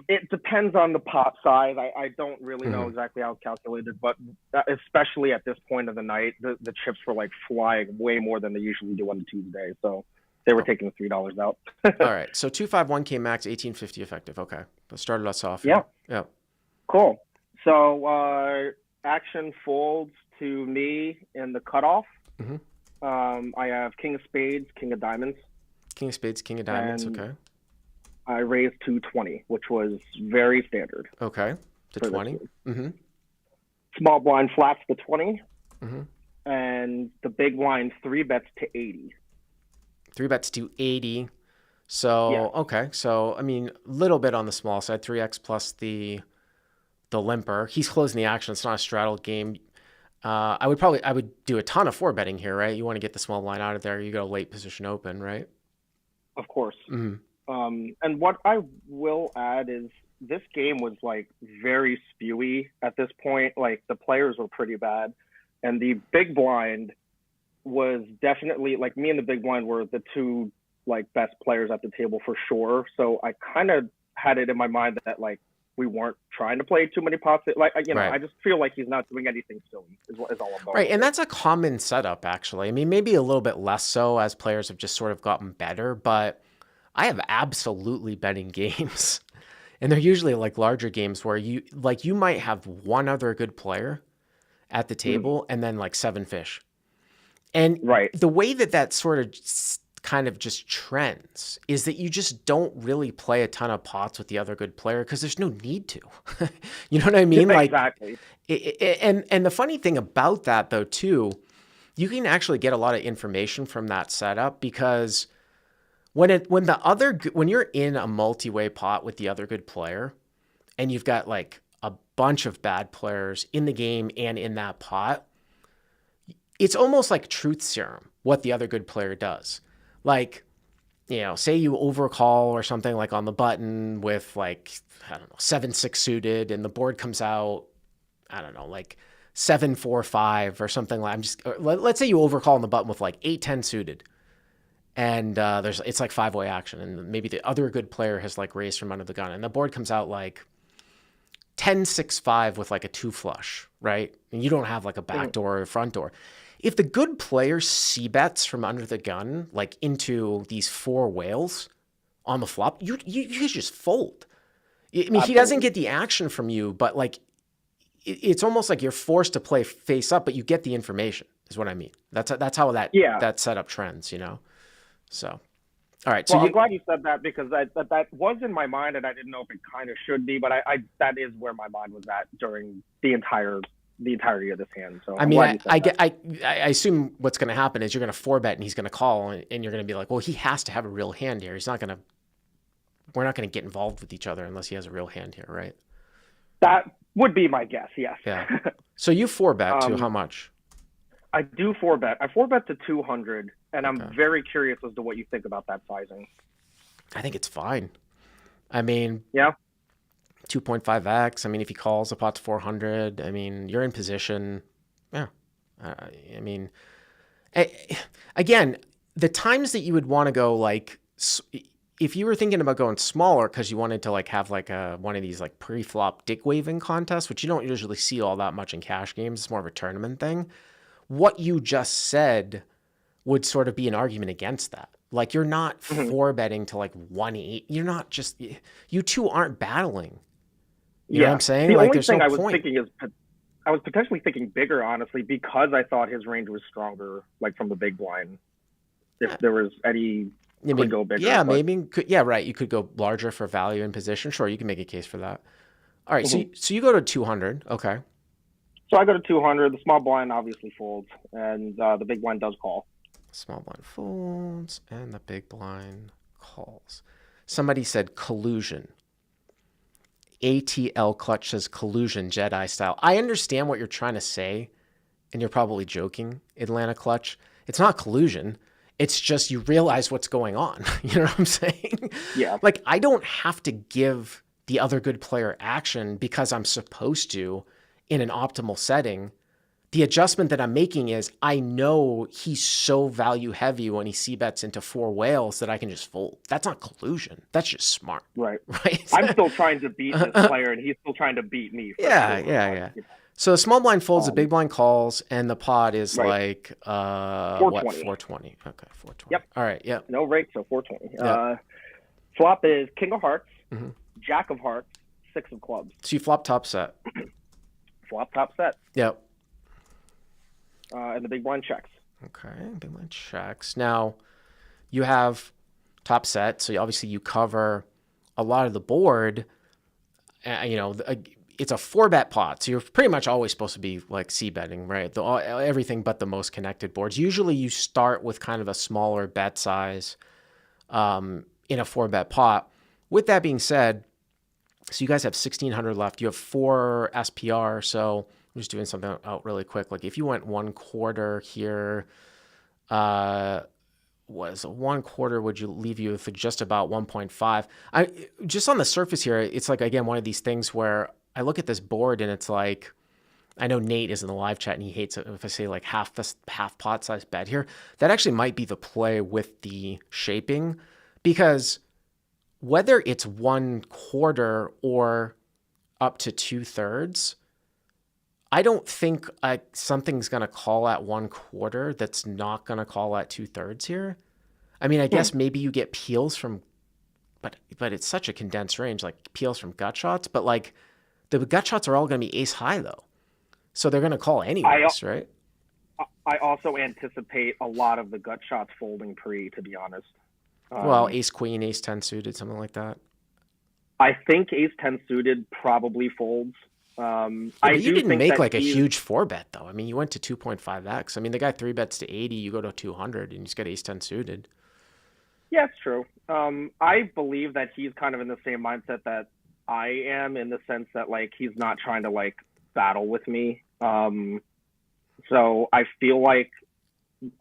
It depends on the pot size. I don't really know exactly how it's calculated, but especially at this point of the night, the chips were like flying way more than they usually do on a Tuesday. So they were taking the $3 out. All right. So 2.5, 1K max, 1850 effective. Okay. That started us off. Yeah. Yeah. Cool. So action folds to me in the cutoff. I have King of Spades, King of Diamonds. King of Spades, King of Diamonds. Okay. I raised to 20, which was very standard. Okay. To 20. Small blind flats to 20. And the big blind 3 bets to 80. 3 bets to 80. So, okay. So, I mean, a little bit on the small side. 3x plus the limper. He's closing the action. It's not a straddle game. I would do a ton of 4 betting here, right? You want to get the small blind out of there. You go late position open, right? Of course. And what I will add is this game was like very spewy at this point. Like the players were pretty bad, and the big blind was definitely like me and the big blind were the 2 like best players at the table for sure. So I kind of had it in my mind that like we weren't trying to play too many pots. Like, you know, I just feel like he's not doing anything silly is all I'm going. Right, and that's a common setup actually. I mean, maybe a little bit less so as players have just sort of gotten better, but I have absolutely betting games, and they're usually like larger games where you might have one other good player at the table and then like 7 fish. And the way that sort of kind of just trends is that you just don't really play a ton of pots with the other good player because there's no need to. You know what I mean? Exactly. And the funny thing about that though too you can actually get a lot of information from that setup, because when you're in a multi-way pot with the other good player and you've got like a bunch of bad players in the game and in that pot, it's almost like truth serum what the other good player does. Like, say you overcall or something like on the button with like, I don't know, 7-6 suited, and the board comes out, I don't know, like 7-4-5 or something like. Let's say you overcall on the button with like 8-10 suited, and it's like 5-way action, and maybe the other good player has like raised from under the gun, and the board comes out like 10-6-5 with like a 2 flush, right? And you don't have like a back door or a front door. If the good player c-bets from under the gun, like into these 4 whales on the flop, you just fold. I mean, Absolutely. He doesn't get the action from you, but like, it's almost like you're forced to play face up, but you get the information, is what I mean. That's how that setup trends, So, all right. So I'm glad you said that, because that was in my mind, and I didn't know if it kind of should be, but I that is where my mind was at during the entirety of this hand. So I mean, I assume what's going to happen is you're going to 4-bet and he's going to call, and you're going to be like, well, he has to have a real hand here. We're not going to get involved with each other unless he has a real hand here, right? That would be my guess, yes. Yeah. So you 4-bet to how much? I do 4-bet. I 4-bet to 200, and I'm very curious as to what you think about that sizing. I think it's fine. I mean, yeah, 2.5x. I mean, if he calls, the pot's 400. I mean, you're in position. Yeah. I mean, again, the times that you would want to go, like, if you were thinking about going smaller because you wanted to like have like one of these like pre-flop dick waving contests, which you don't usually see all that much in cash games, it's more of a tournament thing. What you just said would sort of be an argument against that. Like, you're not 4-betting to like 1-8. You're not just, you two aren't battling. You know what I'm saying? The like, only there's thing no I was point. thinking is, I was potentially thinking bigger, honestly, because I thought his range was stronger, like from the big blind. If there was any, could go bigger. Yeah, but... maybe. Right. You could go larger for value in position. Sure, you can make a case for that. All right, so you go to 200. Okay. So I go to 200. The small blind obviously folds, and the big blind does call. Small blind folds, and the big blind calls. Somebody said collusion. ATL Clutch says collusion, Jedi style. I understand what you're trying to say, and you're probably joking, Atlanta Clutch. It's not collusion. It's just you realize what's going on. You know what I'm saying? Yeah. Like, I don't have to give the other good player action because I'm supposed to in an optimal setting. The adjustment that I'm making is I know he's so value heavy when he c-bets into 4 whales that I can just fold. That's not collusion. That's just smart. Right. Right. I'm still trying to beat this player, and he's still trying to beat me. Yeah. So the small blind folds, the big blind calls, and the pot is like 420. 420. Okay, 420. Yep. All right. Yep. No rake, so 420. Yep. Flop is King of Hearts, Jack of Hearts, 6 of Clubs. So you flop top set. Flop top set. Yep. And the big blind checks. Okay, big blind checks. Now, you have top set, so obviously you cover a lot of the board. It's a 4-bet pot, so you're pretty much always supposed to be like c-betting, right? Everything but the most connected boards. Usually you start with kind of a smaller bet size in a 4-bet pot. With that being said, so you guys have 1,600 left. You have 4 SPR, so I'm just doing something out really quick. Like, if you went 1/4 here, was a 1/4 would you leave you with just about 1.5? Just on the surface here, it's like, again, one of these things where I look at this board and it's like, I know Nate is in the live chat and he hates it if I say like half pot size bet here. That actually might be the play with the shaping, because whether it's 1/4 or up to 2/3, I don't think something's going to call at 1/4 that's not going to call at 2/3 here. I mean, I guess maybe you get peels from, but it's such a condensed range, like peels from gut shots. But like, the gut shots are all going to be ace high though, so they're going to call anyways, right? I also anticipate a lot of the gut shots folding pre, to be honest. Well, ace queen, ace 10 suited, something like that. I think ace 10 suited probably folds. Yeah, I but you do didn't think make that like a he's huge 4-bet though. I mean, you went to 2.5x. I mean, the guy 3-bets to 80, you go to 200 and he's got ace 10 suited. yeah, it's true. I believe that he's kind of in the same mindset that I am, in the sense that like he's not trying to like battle with me. So I feel like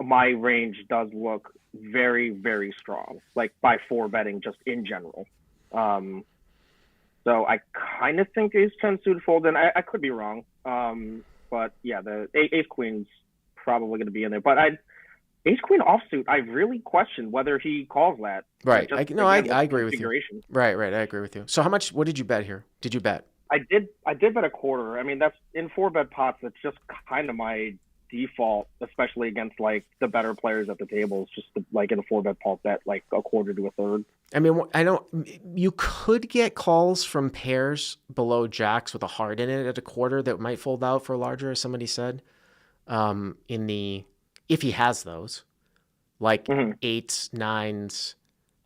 my range does look very, very strong, like by 4-betting just in general. So I kind of think ace 10 suited fold, and I could be wrong. But yeah, the ace queen's probably going to be in there. But ace queen offsuit, I really question whether he calls that. Right. Just, I again, with agree with you. configuration. Right. I agree with you. So how much, what did you bet here? Did you bet? I did bet a quarter. I mean, that's in 4-bet pots. That's just kind of my default, especially against like the better players at the tables. Just to, like in a 4-bet pot, bet like a quarter to a third. I mean, you could get calls from pairs below jacks with a heart in it at a quarter that might fold out for larger, as somebody said, if he has those, like eights, nines,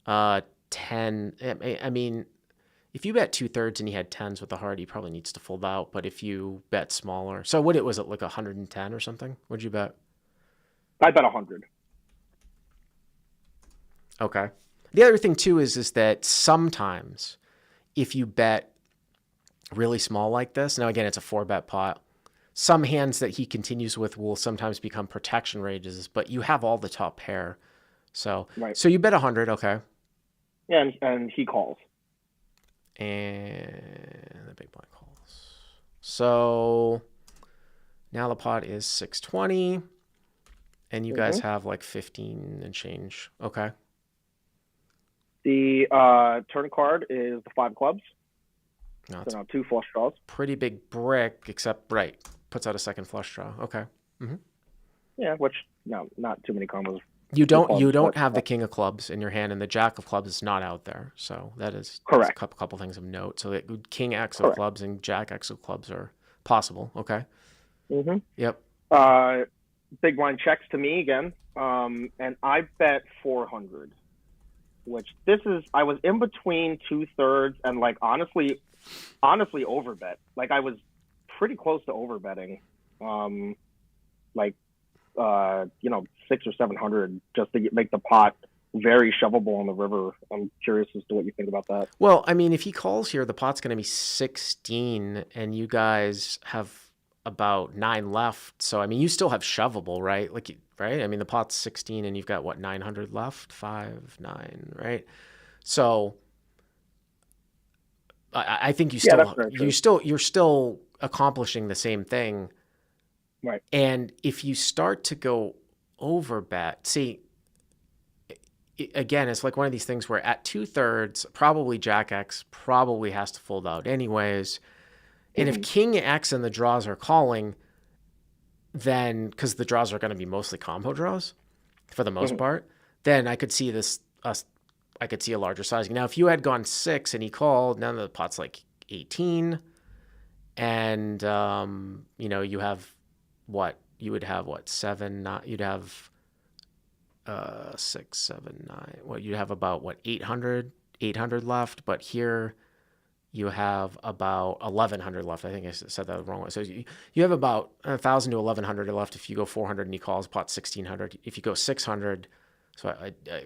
10. I mean, if you bet 2/3 and he had 10s with the heart, he probably needs to fold out. But if you bet smaller, so what was it like 110 or something? What'd you bet? I bet 100. Okay. The other thing too is that sometimes if you bet really small like this, now again it's a 4-bet pot, some hands that he continues with will sometimes become protection ranges, but you have all the top pair. So Right. So you bet 100, okay. Yeah, and he calls. And the big blind calls. So now the pot is 620 and you guys have like 15 and change. Okay. The turn card is the 5 clubs. No, So it's now 2 flush draws. pretty big brick, except puts out a second flush draw. Okay. Yeah, which no, not too many combos. You don't clubs, have the king of clubs in your hand, and the jack of clubs is not out there. So that is Correct. a couple things of note. So that king X of Correct. clubs and jack X of clubs are possible. Okay. Yep. Big blind checks to me again, and I bet 400. Which I was in between 2/3 and like honestly overbet. Like I was pretty close to overbetting, like 600 or 700 just to make the pot very shovable on the river. I'm curious as to what you think about that. Well, I mean, if he calls here, the pot's going to be 16, and you guys have about 9 left. So I mean, you still have shovable, right? Right? I mean, the pot's 16, and you've got what, 900 left? 5, 9, right? So I think you're still accomplishing the same thing. Right. And if you start to go over bet, see, again, it's like one of these things where at 2/3, probably jack X probably has to fold out anyways. And if king X and the draws are calling, then because the draws are going to be mostly combo draws for the most part, then I could see I could see a larger sizing. Now, if you had gone 6 and he called, now the pot's like 18, and you have what? You would have what? 7, you'd have 6, 7, 9. Well, you'd have about what, 800 left, but here you have about 1,100 left. I think I said that the wrong way. So you have about 1,000 to 1,100 left. If you go 400 and he calls, pot 1,600. If you go 600, so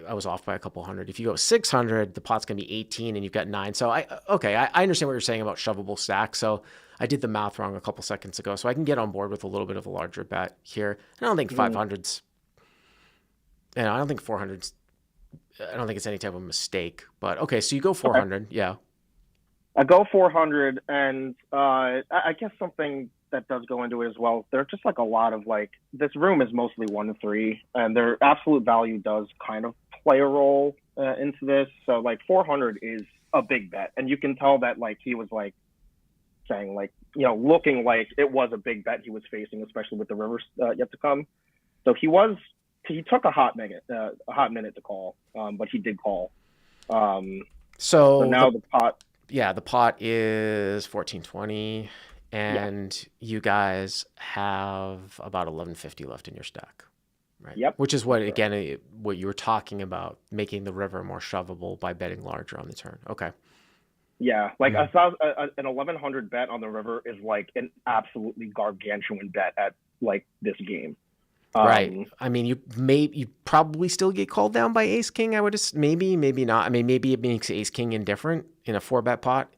I was off by a couple hundred. If you go 600, the pot's going to be 18 and you've got 9. So I understand what you're saying about shovable stack. So I did the math wrong a couple seconds ago. So I can get on board with a little bit of a larger bet here. I don't think 500's, and I don't think 400's, I don't think it's any type of mistake. But okay, so you go 400, Okay. Yeah. I go 400, and I guess something that does go into it as well. There's just like a lot of like, this room is mostly 1-3, and their absolute value does kind of play a role into this. So like 400 is a big bet, and you can tell that like he was like saying like, looking like it was a big bet he was facing, especially with the rivers yet to come. So he took a hot minute to call, but he did call. So now the pot. Yeah, the pot is 1420, and you guys have about 1150 left in your stack, right? Yep. Which is what you were talking about, making the river more shovable by betting larger on the turn. Okay. Yeah, like Mhm. an 1100 bet on the river is like an absolutely gargantuan bet at like this game. Right. I mean, you probably still get called down by ace king. I would just maybe not. I mean, maybe it makes ace king indifferent in a 4-bet pot.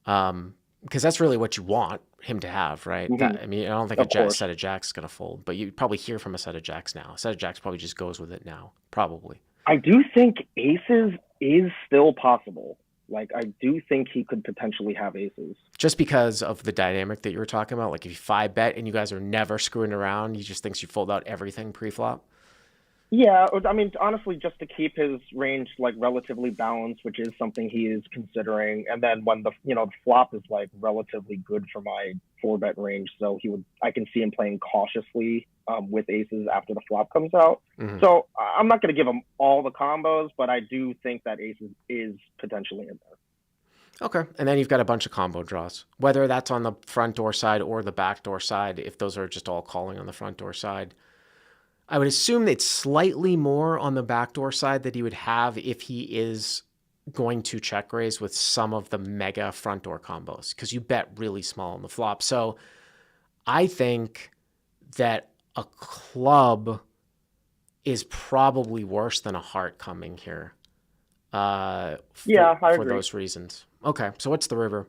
Because that's really what you want him to have, right? Mhm. I mean, I don't think Of course. set of jacks is gonna fold, but you probably hear from a set of jacks now. A set of jacks probably just goes with it now, probably. I do think aces is still possible. Like I do think he could potentially have aces. Just because of the dynamic that you were talking about, like if you 5-bet and you guys are never screwing around, he just thinks you fold out everything pre-flop. Yeah, I mean, honestly, just to keep his range like relatively balanced, which is something he is considering. And then when the flop is like relatively good for my 4-bet range, so I can see him playing cautiously with aces after the flop comes out. Mhm. So I'm not going to give him all the combos, but I do think that aces is potentially in there. Okay. And then you've got a bunch of combo draws, whether that's on the front door side or the back door side, if those are just all calling on the front door side. I would assume it's slightly more on the backdoor side that he would have if he is going to check raise with some of the mega front door combos, because you bet really small on the flop. So I think that a club is probably worse than a heart coming here. Yeah, I for agree. those reasons. Okay, so what's the river?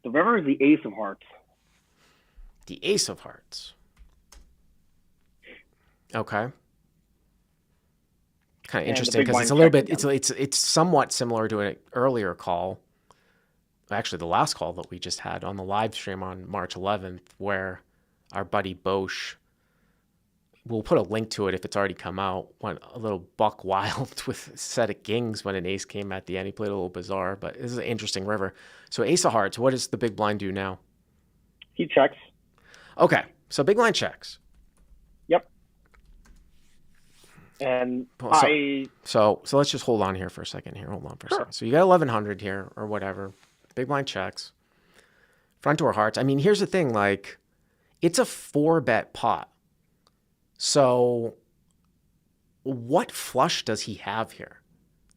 The river is the ace of hearts. The ace of hearts. Okay. Kind of interesting because it's a little bit, it's somewhat similar to an earlier call. Actually, the last call that we just had on the live stream on March 11th, where our buddy Bosch, we'll put a link to it if it's already come out, went a little buck wild with a set of kings when an ace came at the end. He played a little bizarre, but this is an interesting river. So ace of hearts, what does the big blind do now? He checks. Okay, so big blind checks. Yep. And so let's just hold on here for a second. Hold on for a second. So you got 1100 here or whatever. Big blind checks. Front door hearts. I mean, here's the thing. Like, it's a 4-bet pot. So what flush does he have here?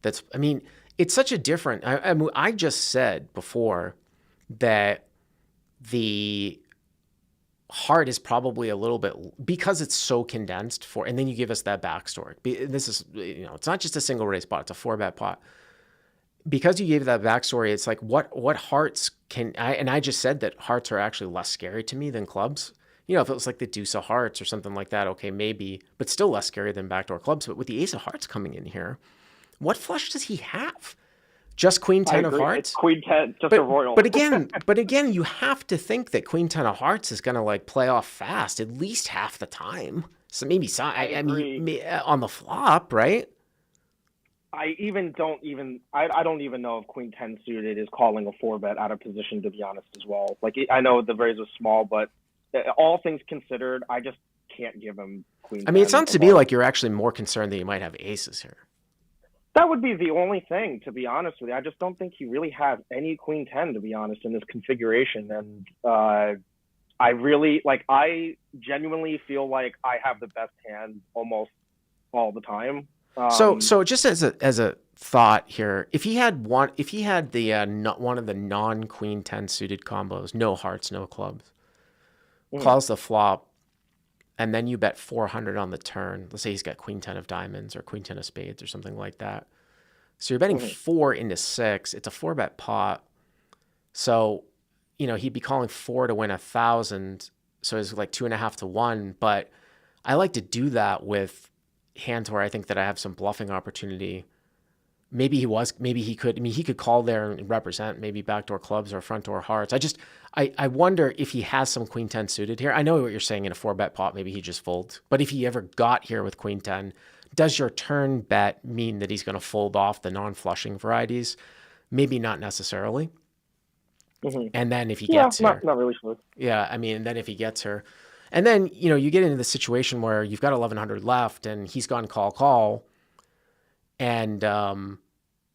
It's such a different. I just said before that the heart is probably a little bit, because it's so condensed for, and then you give us that backstory. This is, it's not just a single raise pot, it's a 4-bet pot. Because you gave that backstory, it's like, what hearts and I just said that hearts are actually less scary to me than clubs. If it was like the deuce of hearts or something like that, okay, maybe, but still less scary than backdoor clubs. But with the ace of hearts coming in here, what flush does he have? Just queen 10 of hearts? It's queen 10, just a royal. But again, you have to think that queen 10 of hearts is going to like play off fast at least half the time. So maybe I mean, on the flop, right? I don't even know if queen 10 suited is calling a 4-bet out of position, to be honest, as well. Like, I know the raise was small, but all things considered, I just can't give him queen 10. I mean, it sounds to me like you're actually more concerned that you might have aces here. That would be the only thing, to be honest with you. I just don't think he really has any queen 10, to be honest, in this configuration. And I genuinely feel like I have the best hand almost all the time. So just as a thought here, if he had one of the non-queen 10 suited combos, no hearts, no clubs, calls the flop, and then you bet 400 on the turn. Let's say he's got queen 10 of diamonds or queen 10 of spades or something like that. So you're betting 4 into 6. It's a 4-bet pot. So, he'd be calling 4 to win 1,000. So it's like 2.5 to 1. But I like to do that with hands where I think that I have some bluffing opportunity. Maybe he could call there and represent maybe backdoor clubs or front door hearts. I wonder if he has some queen 10 suited here. I know what you're saying in a 4-bet pot, maybe he just folds. But if he ever got here with queen 10, does your turn bet mean that he's going to fold off the non-flushing varieties? Maybe not necessarily. Mm-hmm. And then if he gets here, not really sure. Yeah, I mean, then if he gets her, and then you get into the situation where you've got 1100 left, and he's gone call, and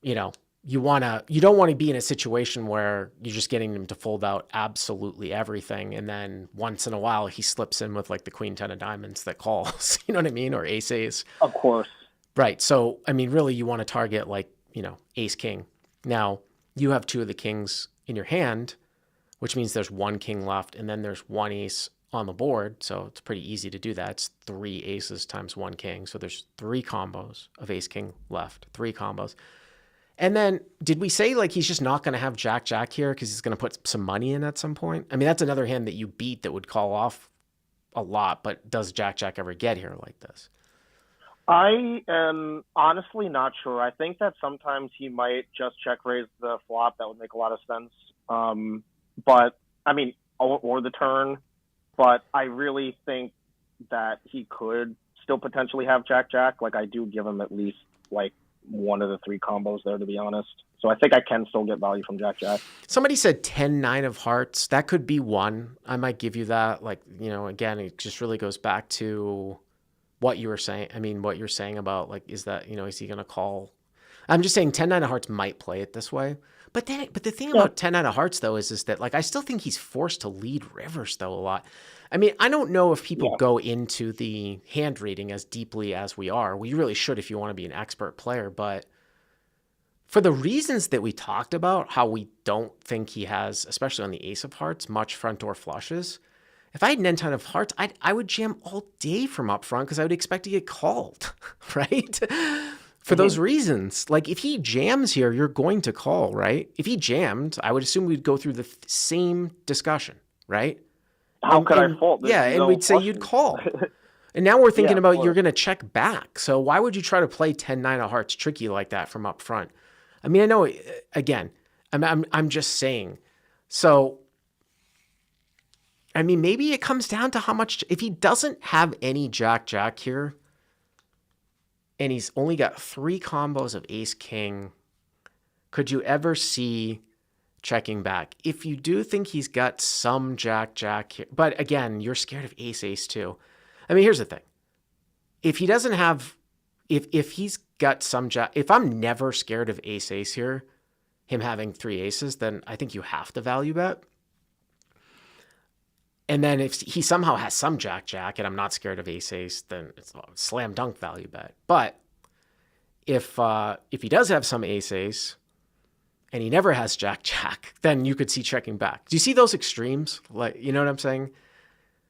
you don't want to be in a situation where you're just getting him to fold out absolutely everything, and then once in a while he slips in with like the queen 10 of diamonds that calls, you know what I mean, or ace. Of course. Right. So I mean, really, you want to target like ace king. Now you have 2 of the kings in your hand, which means there's 1 king left, and then there's 1 ace on the board. So it's pretty easy to do that. It's 3 aces times 1 king. So there's 3 combos of ace king left, 3 combos. And then did we say like he's just not going to have Jack Jack here because he's going to put some money in at some point? I mean, that's another hand that you beat that would call off a lot, but does Jack Jack ever get here like this? I am honestly not sure. I think that sometimes he might just check raise the flop. That would make a lot of sense. But I mean, or the turn. But I really think that he could still potentially have Jack Jack. Like I do give him at least like one of the 3 combos there, to be honest. So I think I can still get value from Jack Jack. Somebody said 10-9 of hearts. That could be one. I might give you that. Like, you know, again, it just really goes back to what you were saying. I mean, what you're saying about like, is that, you know, is he going to call? I'm just saying 10-9 of hearts might play it this way. But the thing about 10-9 of hearts though is that like I still think he's forced to lead rivers though a lot. I mean, I don't know if people go into the hand reading as deeply as we are. We really should if you want to be an expert player, but for the reasons that we talked about, how we don't think he has, especially on the ace of hearts, much front door flushes. If I had 9-10 of hearts, I would jam all day from up front because I would expect to get called, right? For those reasons. Like if he jams here, you're going to call, right? If he jammed, I would assume we'd go through the same discussion, right? How could I fold? And we'd say you'd call. And now we're thinking about you're going to check back. So why would you try to play 10-9 of hearts tricky like that from up front? I mean, I know, again, I'm just saying. So, I mean, maybe it comes down to how much, if he doesn't have any Jack Jack here, and he's only got 3 combos of ace king, could you ever see checking back? If you do think he's got some Jack Jack here, but again, you're scared of ace ace too. I mean, here's the thing. If he doesn't have, if he's got some Jack, if I'm never scared of ace ace here, him having 3 aces, then I think you have to value bet. And then if he somehow has some Jack Jack and I'm not scared of ace ace, then it's a slam dunk value bet. But if he does have some ace ace and he never has Jack Jack, then you could see checking back. Do you see those extremes? Like, you know what I'm saying?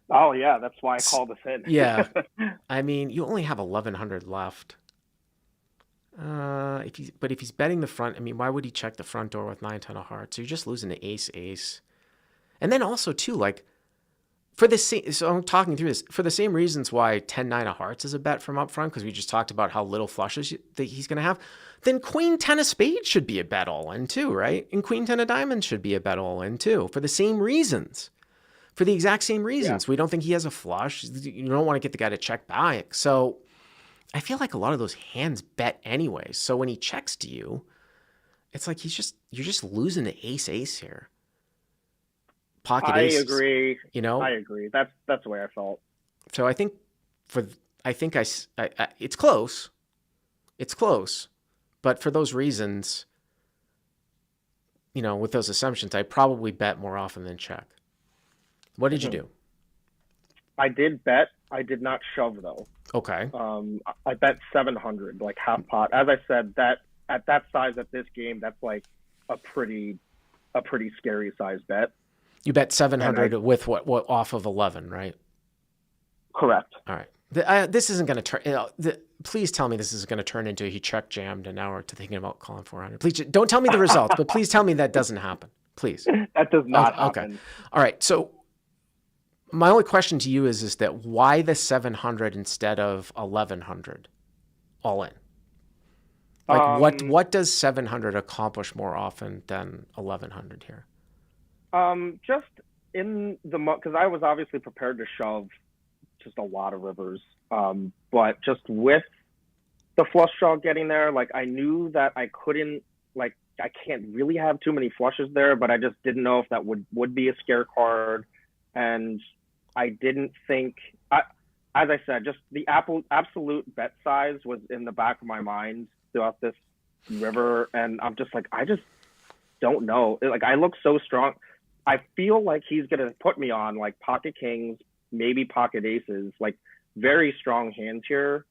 Oh yeah, that's why I called this in. Yeah. I mean, you only have 1,100 left. If he's betting the front, I mean, why would he check the front door with 9-10 of hearts? So you're just losing to ace ace. And then also too, like, for the same, so I'm talking through this for the same reasons why 10-9 of hearts is a bet from up front, because we just talked about how little flushes that he's going to have. Then queen 10 of spades should be a bet all in too, right? And queen 10 of diamonds should be a bet all in too, for the same reasons, for the exact same reasons. Yeah. We don't think he has a flush. You don't want to get the guy to check back. So I feel like a lot of those hands bet anyways. So when he checks to you, it's like you're just losing to ace ace here. Pocket aces. I agree. You know, I agree. That's the way I felt. So I think it's close. It's close, but for those reasons, you know, with those assumptions, I probably bet more often than check. What did you do? I did bet. I did not shove though. Okay. I bet 700, like half pot. As I said, that at that size at this game, that's like a pretty scary size bet. You bet 700 with what off of 11, right? Correct. All right. This isn't going to turn. Please tell me this is going to turn into he check jammed and now we're thinking about calling 400. Please don't tell me the results, but please tell me that doesn't happen. Please. That does not happen. Okay. All right. So my only question to you is that why the 700 instead of 1100 all in? Like what does 700 accomplish more often than 1100 here? Just in the because I was obviously prepared to shove just a lot of rivers, but just with the flush draw getting there, like I knew that I couldn't, like I can't really have too many flushes there, but I just didn't know if that would be a scare card, and I didn't think, as I said, just the absolute bet size was in the back of my mind throughout this river, and I'm just like, I just don't know. Like I look so strong. I feel like he's going to put me on like pocket kings, maybe pocket aces, like very strong hands here.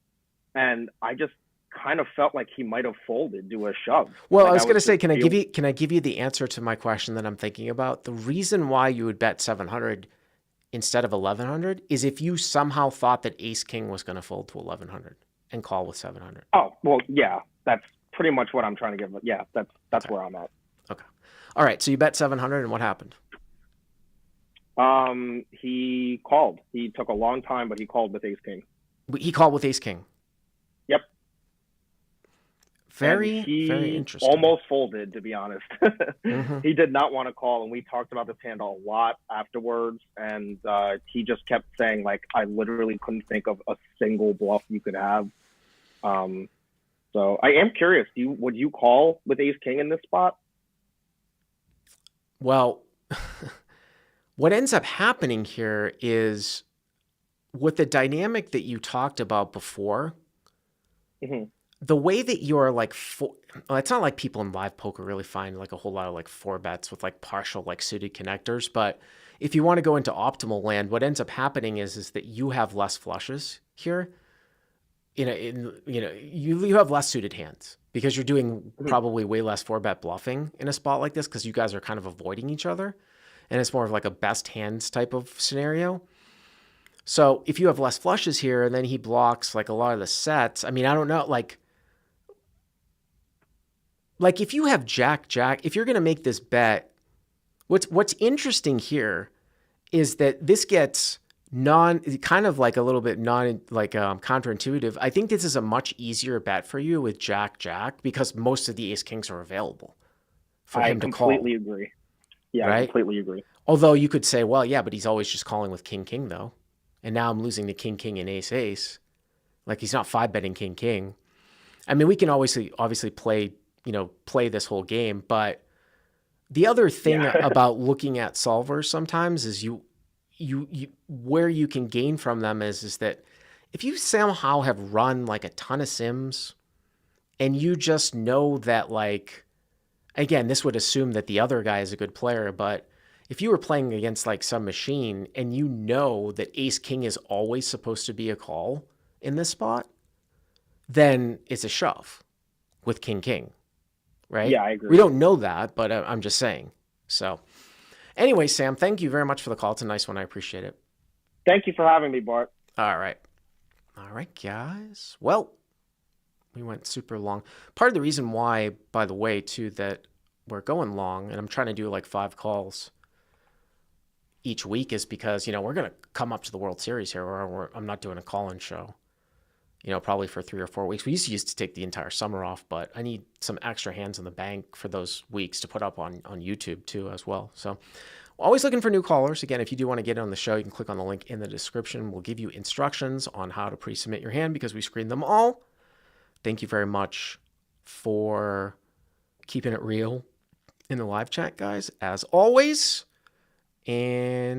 And I just kind of felt like he might have folded to a shove. Well, Like, I was going to say, just can I give you the answer to my question that I'm thinking about? The reason why you would bet 700 instead of 1100 is if you somehow thought that ace king was going to fold to 1100 and call with 700. Oh, well, yeah, that's pretty much what I'm trying to give. Yeah, that's Okay. where I'm at. Okay. All right. So you bet 700 and what happened? He called. He took a long time, but he called with ace king. He called with ace king. Yep. Very, And he very interesting. almost folded, to be honest. Mhm. He did not want to call, and we talked about this hand a lot afterwards. And he just kept saying, like, I literally couldn't think of a single bluff you could have. So I am curious. Would you call with ace king in this spot? Well, what ends up happening here is with the dynamic that you talked about before, Mm-hmm. the way that you're like, well, it's not like people in live poker really find like a whole lot of like four bets with like partial like suited connectors. But if you want to go into optimal land, what ends up happening is that you have less flushes here. You have less suited hands because you're doing probably way less four bet bluffing in a spot like this because you guys are kind of avoiding each other. And it's more of like a best hands type of scenario. So if you have less flushes here and then he blocks like a lot of the sets, I mean, I don't know, like if you have jack, if you're going to make this bet, what's interesting here is that this gets kind of like a little bit counterintuitive. I think this is a much easier bet for you with jack because most of the ace kings are available for him to call. I completely agree. Yeah, right? I completely agree. Although you could say, well, yeah, but he's always just calling with king though. And now I'm losing to king and ace. Like he's not 5-betting king. I mean, we can obviously play this whole game, but the other thing about looking at solvers sometimes is you where you can gain from them is that if you somehow have run like a ton of sims and you just know that, like, again, this would assume that the other guy is a good player, but if you were playing against like some machine and you know that ace king is always supposed to be a call in this spot, then it's a shove with king, right? Yeah, I agree. We don't know that, but I'm just saying. So anyway, Sam, thank you very much for the call. It's a nice one. I appreciate it. Thank you for having me, Bart. All right, guys. Well, we went super long. Part of the reason why, by the way, too, that we're going long and I'm trying to do like 5 calls each week is because, we're going to come up to the World Series here where I'm not doing a call-in show, probably for 3 or 4 weeks. We used to take the entire summer off, but I need some extra hands in the bank for those weeks to put up on YouTube too as well. So always looking for new callers. Again, if you do want to get on the show, you can click on the link in the description. We'll give you instructions on how to pre-submit your hand because we screen them all. Thank you very much for keeping it real in the live chat, guys, as always. And